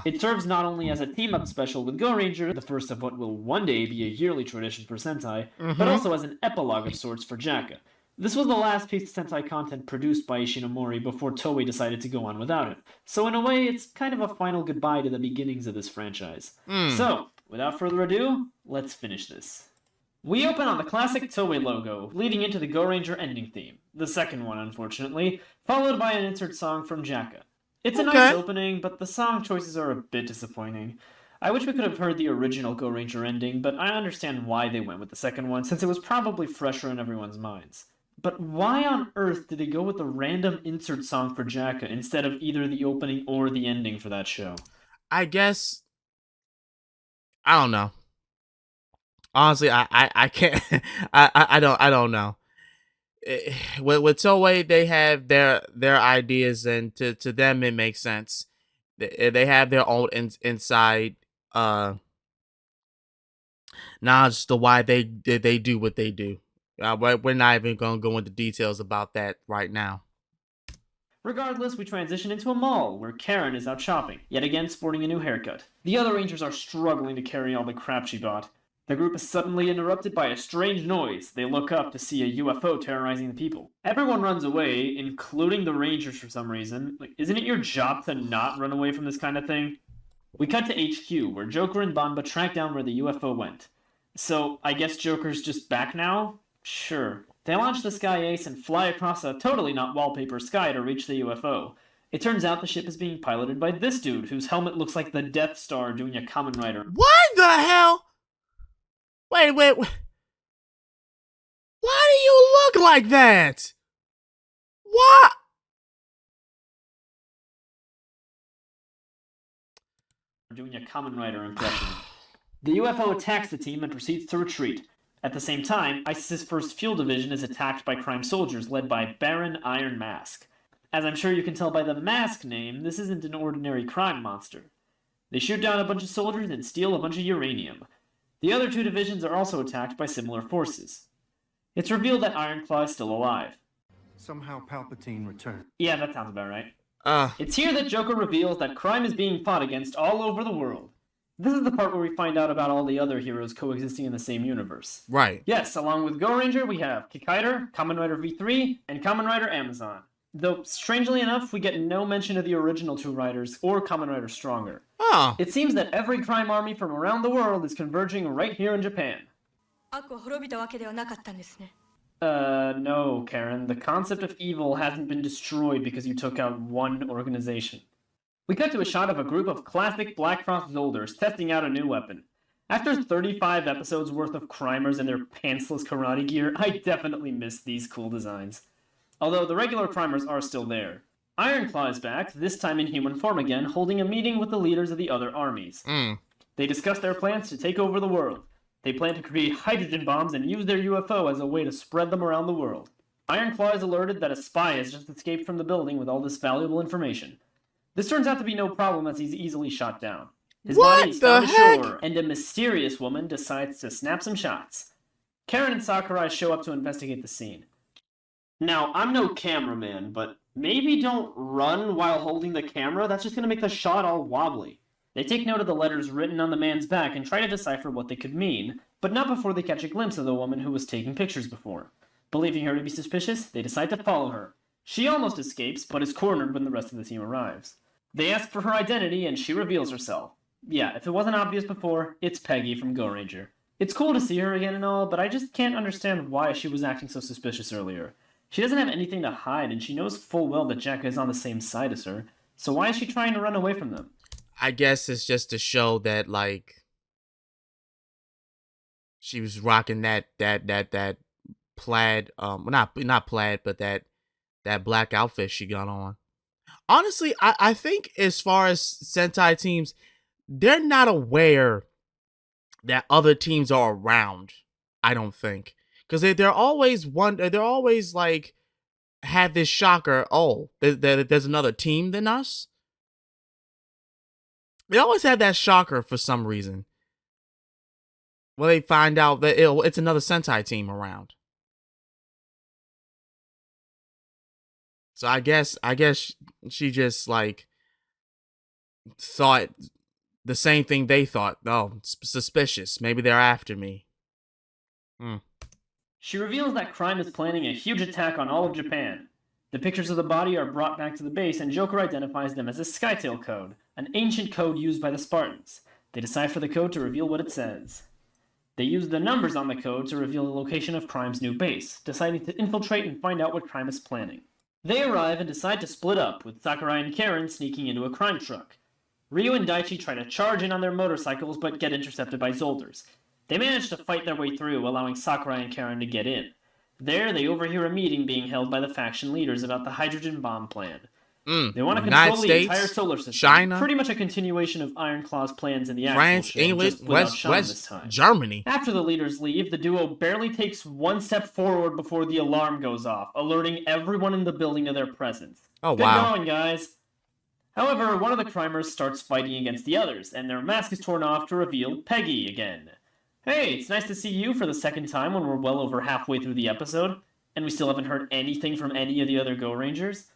It serves not only as a team-up special with Go Ranger, the first of what will one day be a yearly tradition for Sentai, but also as an epilogue of sorts for J.A.K.Q. This was the last piece of Sentai content produced by Ishinomori before Toei decided to go on without him. So in a way, it's kind of a final goodbye to the beginnings of this franchise. So, without further ado, let's finish this. We open on the classic Toei logo, leading into the Go Ranger ending theme, the second one unfortunately, followed by an insert song from J.A.K.Q. It's a nice opening, but the song choices are a bit disappointing. I wish we could have heard the original Go Ranger ending, but I understand why they went with the second one, since it was probably fresher in everyone's minds. But why on earth did they go with the random insert song for J.A.K.Q instead of either the opening or the ending for that show? I guess. I don't know. Honestly, I can't. I don't know. With Toei, they have their ideas, and to them it makes sense. They have their own inside knowledge to why they do what they do. We're not even going to go into details about that right now. Regardless, we transition into a mall, where Karen is out shopping, yet again sporting a new haircut. The other Rangers are struggling to carry all the crap she bought. The group is suddenly interrupted by a strange noise. They look up to see a UFO terrorizing the people. Everyone runs away, including the Rangers for some reason. Isn't it your job to not run away from this kind of thing? We cut to HQ, where Joker and Banba track down where the UFO went. So, I guess Joker's just back now? Sure. They launch the Sky Ace and fly across a totally not wallpaper sky to reach the UFO. It turns out the ship is being piloted by this dude, whose helmet looks like the Death Star doing a Kamen Rider. What the hell? Wait. Why do you look like that? What? Doing a Kamen Rider impression. The UFO attacks the team and proceeds to retreat. At the same time, ISIS's 1st Fuel Division is attacked by crime soldiers led by Baron Iron Mask. As I'm sure you can tell by the Mask name, this isn't an ordinary crime monster. They shoot down a bunch of soldiers and steal a bunch of uranium. The other 2 divisions are also attacked by similar forces. It's revealed that Ironclaw is still alive. Somehow Palpatine returned. Yeah, that sounds about right. It's here that Joker reveals that crime is being fought against all over the world. This is the part where we find out about all the other heroes coexisting in the same universe. Right. Yes, along with Go Ranger, we have Kikaider, Kamen Rider V3, and Kamen Rider Amazon. Though, strangely enough, we get no mention of the original 2 riders or Kamen Rider Stronger. Oh. It seems that every crime army from around the world is converging right here in Japan. No, Karen. The concept of evil hasn't been destroyed because you took out one organization. We cut to a shot of a group of classic Black Cross Zolders testing out a new weapon. After 35 episodes worth of crimers in their pantsless karate gear, I definitely missed these cool designs. Although the regular crimers are still there. Ironclaw is back, this time in human form again, holding a meeting with the leaders of the other armies. They discuss their plans to take over the world. They plan to create hydrogen bombs and use their UFO as a way to spread them around the world. Ironclaw is alerted that a spy has just escaped from the building with all this valuable information. This turns out to be no problem as he's easily shot down. His body is found ashore, and a mysterious woman decides to snap some shots. Karen and Sakurai show up to investigate the scene. Now, I'm no cameraman, but maybe don't run while holding the camera. That's just going to make the shot all wobbly. They take note of the letters written on the man's back and try to decipher what they could mean, but not before they catch a glimpse of the woman who was taking pictures before. Believing her to be suspicious, they decide to follow her. She almost escapes, but is cornered when the rest of the team arrives. They ask for her identity, and she reveals herself. Yeah, if it wasn't obvious before, it's Peggy from Go Ranger. It's cool to see her again and all, but I just can't understand why she was acting so suspicious earlier. She doesn't have anything to hide, and she knows full well that J.A.K.Q is on the same side as her, so why is she trying to run away from them? I guess it's just to show that, like, she was rocking that plaid, well, not plaid, but that black outfit she got on. Honestly, I think as far as Sentai teams, they're not aware that other teams are around. I don't think, because they're always they're always like have this shocker. Oh, there's another team than us. They always have that shocker for some reason. Well, they find out that it's another Sentai team around. So I guess she just like thought the same thing they thought. Oh, suspicious. Maybe they're after me. She reveals that Crime is planning a huge attack on all of Japan. The pictures of the body are brought back to the base, and Joker identifies them as a Skytail code, an ancient code used by the Spartans. They decipher the code to reveal what it says. They use the numbers on the code to reveal the location of Crime's new base, deciding to infiltrate and find out what Crime is planning. They arrive and decide to split up, with Sakurai and Karen sneaking into a crime truck. Ryu and Daichi try to charge in on their motorcycles but get intercepted by Zolders. They manage to fight their way through, allowing Sakurai and Karen to get in. There, they overhear a meeting being held by the faction leaders about the hydrogen bomb plan. They want to control the entire solar system. China, pretty much a continuation of Iron Claw's plans in the actual France, show, England, West Germany. After the leaders leave, the duo barely takes one step forward before the alarm goes off, alerting everyone in the building of their presence. Oh, Good wow. going, guys. However, one of the crimers starts fighting against the others, and their mask is torn off to reveal Peggy again. Hey, it's nice to see you for the second time when we're well over halfway through the episode, and we still haven't heard anything from any of the other Go Rangers.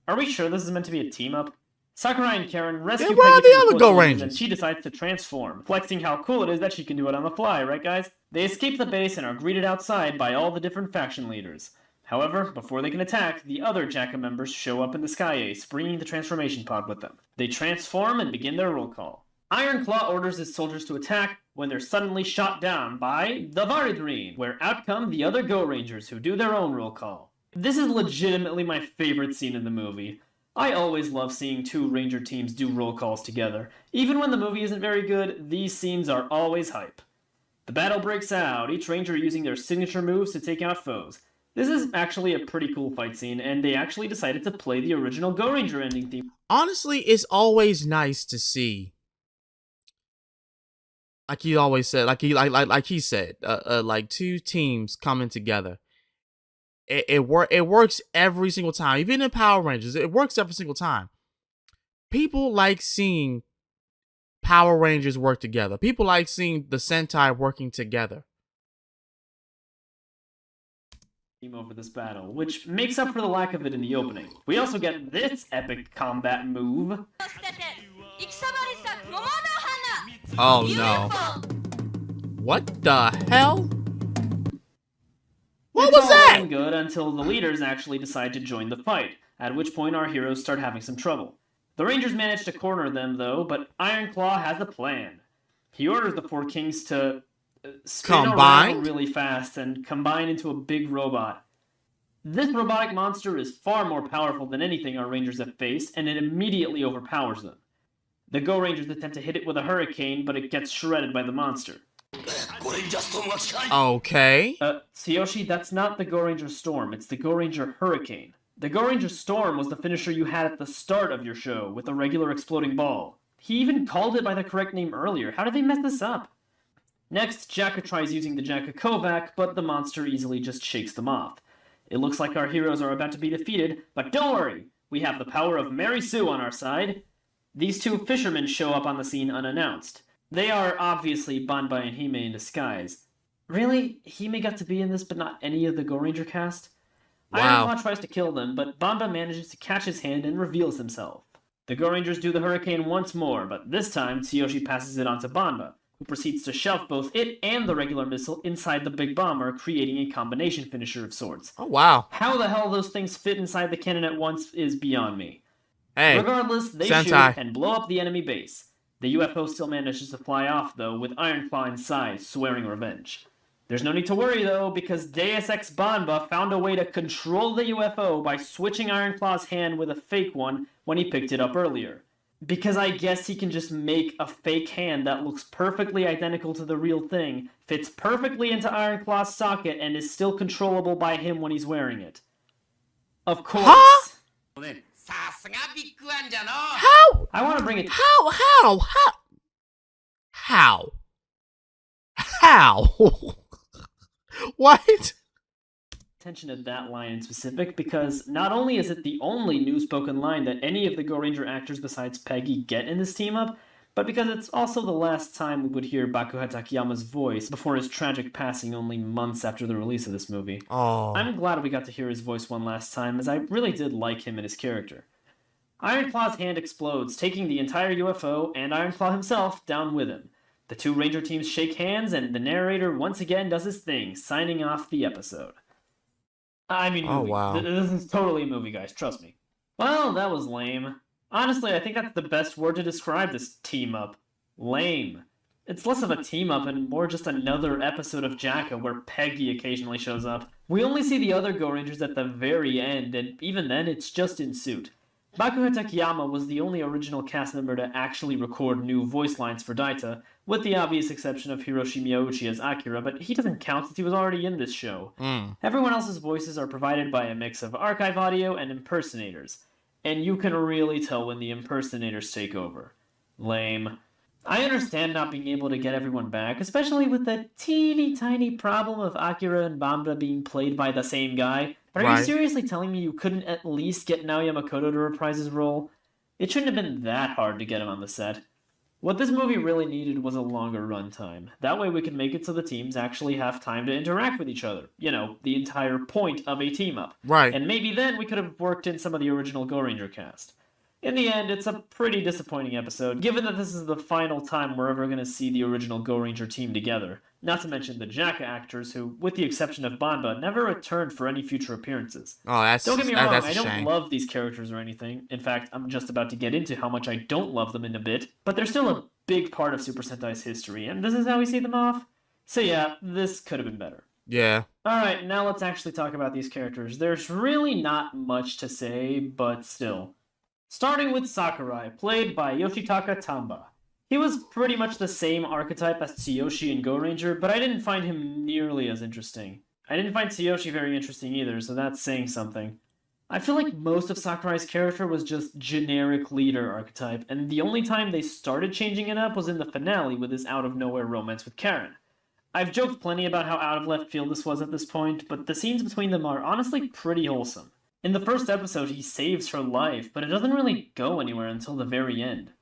Are we sure this is meant to be a team-up? Sakurai and Karen rescue Peggy from the other Go Rangers, and she decides to transform, flexing how cool it is that she can do it on the fly, right guys? They escape the base and are greeted outside by all the different faction leaders. However, before they can attack, the other J.A.K.Q members show up in the Sky Ace, bringing the transformation pod with them. They transform and begin their roll call. Iron Claw orders his soldiers to attack when they're suddenly shot down by the Varidrine, where out come the other Go Rangers who do their own roll call. This is legitimately my favorite scene in the movie. I always love seeing two Ranger teams do roll calls together. Even when the movie isn't very good, these scenes are always hype. The battle breaks out, each Ranger using their signature moves to take out foes. This is actually a pretty cool fight scene, and they actually decided to play the original Go Ranger ending theme. Honestly, it's always nice to see, like he always said, like he said, like two teams coming together. It works every single time. Even in Power Rangers, it works every single time. People like seeing Power Rangers work together. People like seeing the Sentai working together. Over this battle, which makes up for the lack of it in the opening. We also get this epic combat move. Oh no. What the hell? What was that? It's all good until the leaders actually decide to join the fight, at which point our heroes start having some trouble. The Rangers manage to corner them though, but Iron Claw has a plan. He orders the four kings to spin around really fast and combine into a big robot. This robotic monster is far more powerful than anything our Rangers have faced, and it immediately overpowers them. The Go Rangers attempt to hit it with a hurricane, but it gets shredded by the monster. Okay. Tsuyoshi, that's not the Go Ranger Storm, it's the Go Ranger Hurricane. The Go Ranger Storm was the finisher you had at the start of your show, with a regular exploding ball. He even called it by the correct name earlier. How did they mess this up? Next, J.A.K.Q tries using the J.A.K.Q Kovac, but the monster easily just shakes them off. It looks like our heroes are about to be defeated, but don't worry! We have the power of Mary Sue on our side. These two fishermen show up on the scene unannounced. They are obviously Banbai and Hime in disguise. Really? Hime got to be in this, but not any of the Go Ranger cast? Wow. Iron Claw tries to kill them, but Banbai manages to catch his hand and reveals himself. The Go Rangers do the hurricane once more, but this time Tsuyoshi passes it on to Banbai, who proceeds to shove both it and the regular missile inside the big bomber, creating a combination finisher of sorts. Oh, wow. How the hell those things fit inside the cannon at once is beyond me. Hey, regardless, they Sentai. shoot and blow up the enemy base. The UFO still manages to fly off, though, with Ironclaw inside, swearing revenge. There's no need to worry, though, because Deus Ex Banba found a way to control the UFO by switching Ironclaw's hand with a fake one when he picked it up earlier. Because I guess he can just make a fake hand that looks perfectly identical to the real thing, fits perfectly into Ironclaw's socket, and is still controllable by him when he's wearing it. Of course. Huh? How? I want to bring it... How? What? Attention to that line in specific, because not only is it the only new spoken line that any of the Go Ranger actors besides Peggy get in this team-up, but because it's also the last time we would hear Bakuha Takayama's voice before his tragic passing only months after the release of this movie. Oh. I'm glad we got to hear his voice one last time, as I really did like him and his character. Ironclaw's hand explodes, taking the entire UFO and Ironclaw himself down with him. The two Ranger teams shake hands, and the narrator once again does his thing, signing off the episode. I mean, movie. Wow. This is totally a movie, guys, trust me. Well, that was lame. Honestly, I think that's the best word to describe this team-up. Lame. It's less of a team-up and more just another episode of J.A.K.Q where Peggy occasionally shows up. We only see the other Go Rangers at the very end, and even then, it's just in suit. Bakuha Takayama was the only original cast member to actually record new voice lines for Daita, with the obvious exception of Hiroshi Miyauchi as Akira, but he doesn't count since he was already in this show. Everyone else's voices are provided by a mix of archive audio and impersonators, and you can really tell when the impersonators take over. Lame. I understand not being able to get everyone back, especially with the teeny tiny problem of Akira and Bamba being played by the same guy, but are you seriously telling me you couldn't at least get Naoya Makoto to reprise his role? It shouldn't have been that hard to get him on the set. What this movie really needed was a longer runtime. That way we could make it so the teams actually have time to interact with each other. You know, the entire point of a team-up. Right. And maybe then we could have worked in some of the original Go Ranger cast. In the end, it's a pretty disappointing episode, given that this is the final time we're ever going to see the original Go Ranger team together. Not to mention the J.A.K.Q actors, who, with the exception of Banba, never returned for any future appearances. Oh, Don't get me wrong, that's I a don't shame. love these characters or anything. In fact, I'm just about to get into how much I don't love them in a bit, but they're still a big part of Super Sentai's history, and this is how we see them off. So yeah, this could have been better. Yeah. Alright, now let's actually talk about these characters. There's really not much to say, but still. Starting with Sakurai, played by Yoshitaka Tamba. He was pretty much the same archetype as Tsuyoshi in Go Ranger, but I didn't find him nearly as interesting. I didn't find Tsuyoshi very interesting either, so that's saying something. I feel like most of Sakurai's character was just generic leader archetype, and the only time they started changing it up was in the finale with his out-of-nowhere romance with Karen. I've joked plenty about how out of left field this was at this point, but the scenes between them are honestly pretty wholesome. In the first episode, he saves her life, but it doesn't really go anywhere until the very end.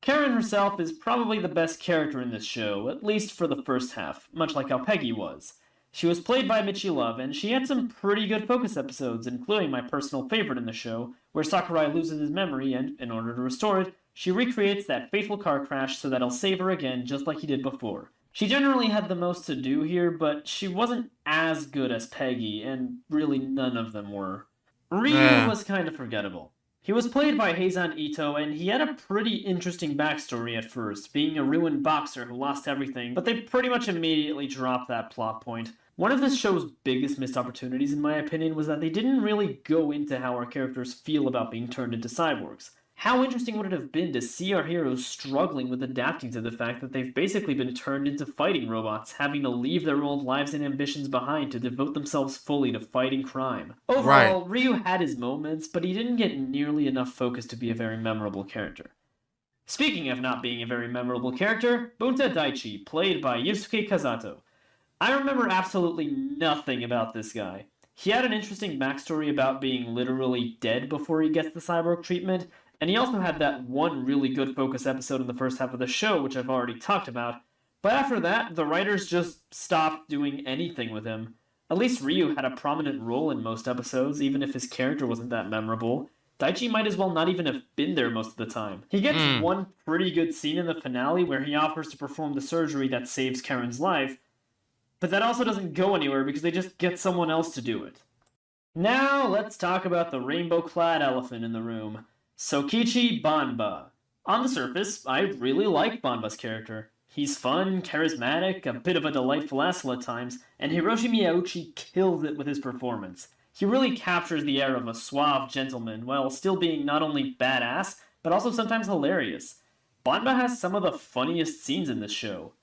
Karen herself is probably the best character in this show, at least for the first half, much like how Peggy was. She was played by Michi Love, and she had some pretty good focus episodes, including my personal favorite in the show, where Sakurai loses his memory and, in order to restore it, she recreates that fateful car crash so that he'll save her again just like he did before. She generally had the most to do here, but she wasn't as good as Peggy, and really none of them were. Ryu was kind of forgettable. He was played by Heizan Ito, and he had a pretty interesting backstory at first, being a ruined boxer who lost everything, but they pretty much immediately dropped that plot point. One of this show's biggest missed opportunities, in my opinion, was that they didn't really go into how our characters feel about being turned into cyborgs. How interesting would it have been to see our heroes struggling with adapting to the fact that they've basically been turned into fighting robots, having to leave their old lives and ambitions behind to devote themselves fully to fighting crime. Overall, Ryu had his moments, but he didn't get nearly enough focus to be a very memorable character. Speaking of not being a very memorable character, Bunta Daichi, played by Yusuke Kazato. I remember absolutely nothing about this guy. He had an interesting backstory about being literally dead before he gets the cyborg treatment, and he also had that one really good focus episode in the first half of the show, which I've already talked about. But after that, the writers just stopped doing anything with him. At least Ryu had a prominent role in most episodes, even if his character wasn't that memorable. Daichi might as well not even have been there most of the time. He gets one pretty good scene in the finale where he offers to perform the surgery that saves Karen's life, but that also doesn't go anywhere because they just get someone else to do it. Now, let's talk about the rainbow-clad elephant in the room. Sokichi Banba. On the surface, I really like Banba's character. He's fun, charismatic, a bit of a delightful asshole at times, and Hiroshi Miyauchi kills it with his performance. He really captures the air of a suave gentleman while still being not only badass, but also sometimes hilarious. Banba has some of the funniest scenes in this show.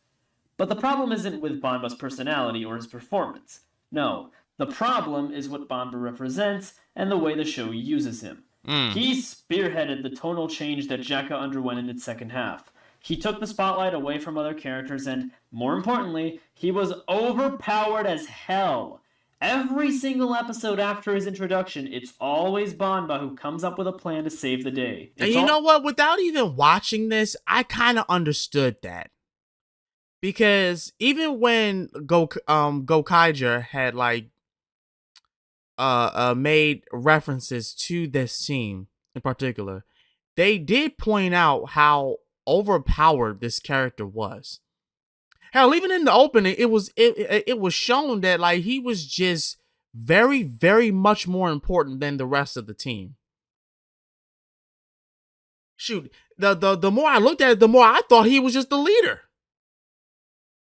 But the problem isn't with Banba's personality or his performance. No, the problem is what Banba represents and the way the show uses him. He spearheaded the tonal change that J.A.K.Q underwent in its second half. He took the spotlight away from other characters and, more importantly, he was overpowered as hell. Every single episode after his introduction, it's always Banba who comes up with a plan to save the day. And you know what? Without even watching this, I kind of understood that. Because even when Gokaiger had like made references to this team in particular, they did point out how overpowered this character was. Hell, even in the opening, it was shown that like he was just very, very much more important than the rest of the team. Shoot, the more I looked at it, the more I thought he was just the leader.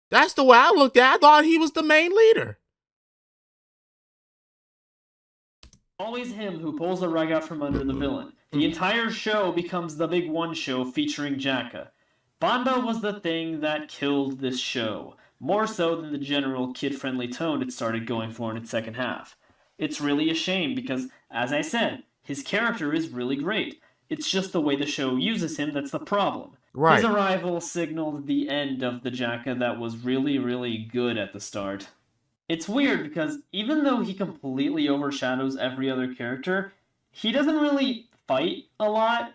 That's the way I looked at it. I thought he was the main leader. Always him who pulls the rug out from under the villain. The entire show becomes the big one show featuring J.A.K.Q. Banba was the thing that killed this show, more so than the general kid-friendly tone it started going for in its second half. It's really a shame because, as I said, his character is really great. It's just the way the show uses him that's the problem. Right. His arrival signaled the end of the J.A.K.Q that was really, really good at the start. It's weird because even though he completely overshadows every other character, he doesn't really fight a lot.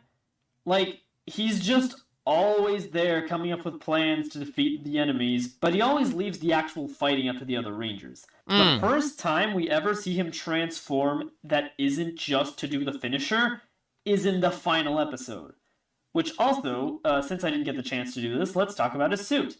Like, he's just always there coming up with plans to defeat the enemies, but he always leaves the actual fighting up to the other Rangers. The first time we ever see him transform that isn't just to do the finisher is in the final episode. Which also, since I didn't get the chance to do this, let's talk about his suit.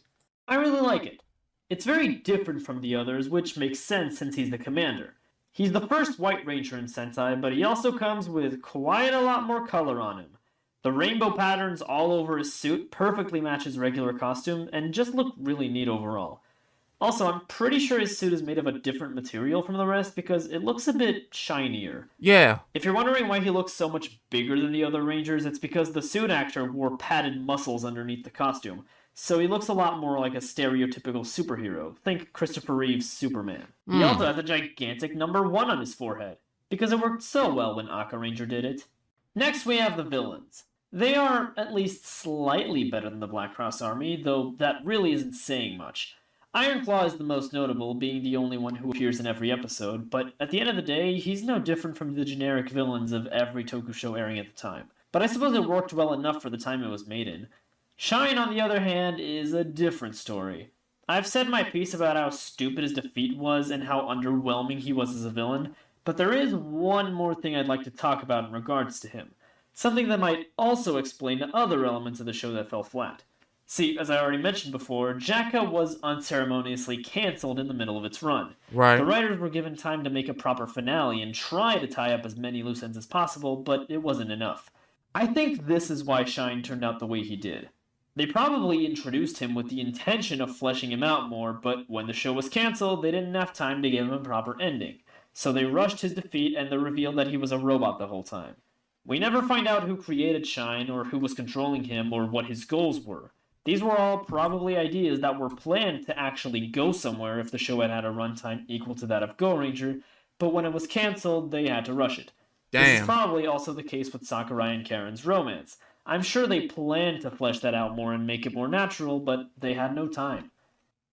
I really like it. It's very different from the others, which makes sense since he's the commander. He's the first White Ranger in Sentai, but he also comes with quite a lot more color on him. The rainbow patterns all over his suit perfectly match his regular costume, and just look really neat overall. Also, I'm pretty sure his suit is made of a different material from the rest because it looks a bit shinier. Yeah. If you're wondering why he looks so much bigger than the other Rangers, it's because the suit actor wore padded muscles underneath the costume. So he looks a lot more like a stereotypical superhero. Think Christopher Reeve's Superman. He also has a gigantic number 1 on his forehead, because it worked so well when Aka Ranger did it. Next we have the villains. They are at least slightly better than the Black Cross Army, though that really isn't saying much. Ironclaw is the most notable, being the only one who appears in every episode, but at the end of the day, he's no different from the generic villains of every toku show airing at the time. But I suppose it worked well enough for the time it was made in. Shine, on the other hand, is a different story. I've said my piece about how stupid his defeat was and how underwhelming he was as a villain, but there is one more thing I'd like to talk about in regards to him. Something that might also explain the other elements of the show that fell flat. See, as I already mentioned before, J.A.K.Q was unceremoniously cancelled in the middle of its run. Right. The writers were given time to make a proper finale and try to tie up as many loose ends as possible, but it wasn't enough. I think this is why Shine turned out the way he did. They probably introduced him with the intention of fleshing him out more, but when the show was cancelled, they didn't have time to give him a proper ending. So they rushed his defeat and the reveal that he was a robot the whole time. We never find out who created Shine, or who was controlling him, or what his goals were. These were all probably ideas that were planned to actually go somewhere if the show had had a runtime equal to that of Go Ranger, but when it was cancelled, they had to rush it. Damn. This is probably also the case with Sakurai and Karen's romance. I'm sure they planned to flesh that out more and make it more natural, but they had no time.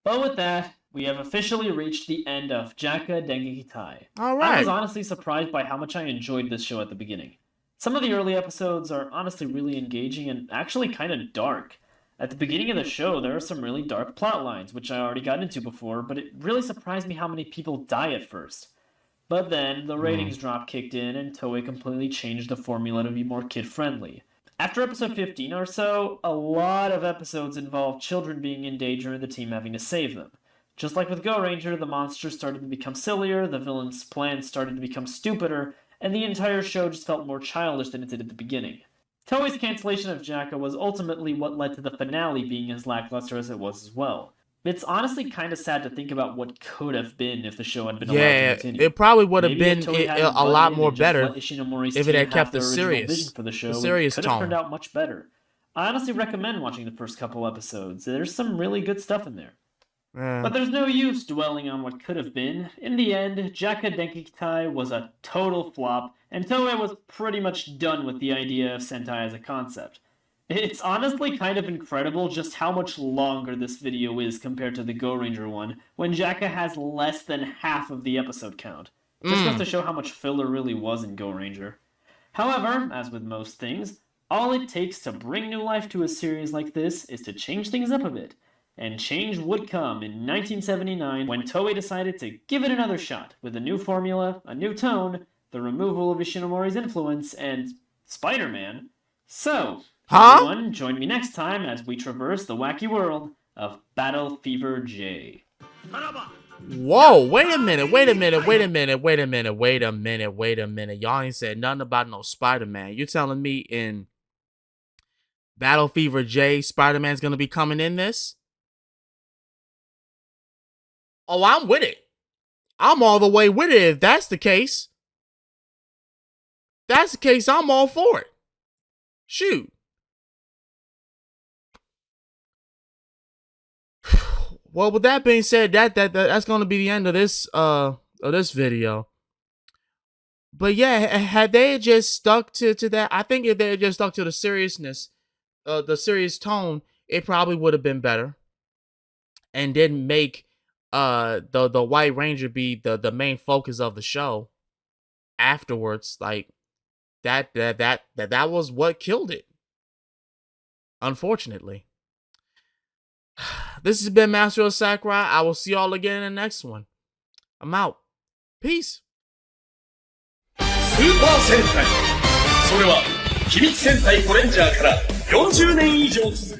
But with that, we have officially reached the end of J.A.K.Q Dengekitai. Alright. I was honestly surprised by how much I enjoyed this show at the beginning. Some of the early episodes are honestly really engaging and actually kind of dark. At the beginning of the show, there are some really dark plot lines, which I already got into before, but it really surprised me how many people die at first. But then, the ratings drop kicked in, and Toei completely changed the formula to be more kid-friendly. After episode 15 or so, a lot of episodes involve children being in danger and the team having to save them. Just like with Go Ranger, the monsters started to become sillier, the villain's plans started to become stupider, and the entire show just felt more childish than it did at the beginning. Toei's cancellation of J.A.K.Q was ultimately what led to the finale being as lackluster as it was as well. It's honestly kind of sad to think about what could have been if the show had been allowed to continue. It probably would have Maybe been if Toei hadn't a lot butted in more and just better let Ishinomori's if it team had kept have the their original vision for the show, serious it could have tone. turned out much better. I honestly recommend watching the first couple episodes. There's some really good stuff in there. But there's no use dwelling on what could have been. In the end, J.A.K.Q Dengekitai was a total flop, and Toei was pretty much done with the idea of Sentai as a concept. It's honestly kind of incredible just how much longer this video is compared to the Go Ranger one, when J.A.K.Q has less than half of the episode count. Just goes to show how much filler really was in Go Ranger. However, as with most things, all it takes to bring new life to a series like this is to change things up a bit. And change would come in 1979 when Toei decided to give it another shot with a new formula, a new tone, the removal of Ishinomori's influence, and Spider-Man. So, everyone, join me next time as we traverse the wacky world of Battle Fever J. Whoa, wait a minute. Y'all ain't said nothing about no Spider-Man. You telling me in Battle Fever J, Spider-Man's gonna be coming in this? Oh, I'm with it. I'm all the way with it if that's the case. That's the case, I'm all for it. Shoot. Well, with that being said, that's gonna be the end of this video. But yeah, had they just stuck to that, I think if they had just stuck to the seriousness, the serious tone, it probably would have been better. And didn't make the White Ranger be the main focus of the show afterwards. Like that was what killed it. Unfortunately. This has been Master of Sakurai. I will see y'all again in the next one. I'm out. Peace. スーパー戦隊それは秘密戦隊ゴレンジャーから40年以上続く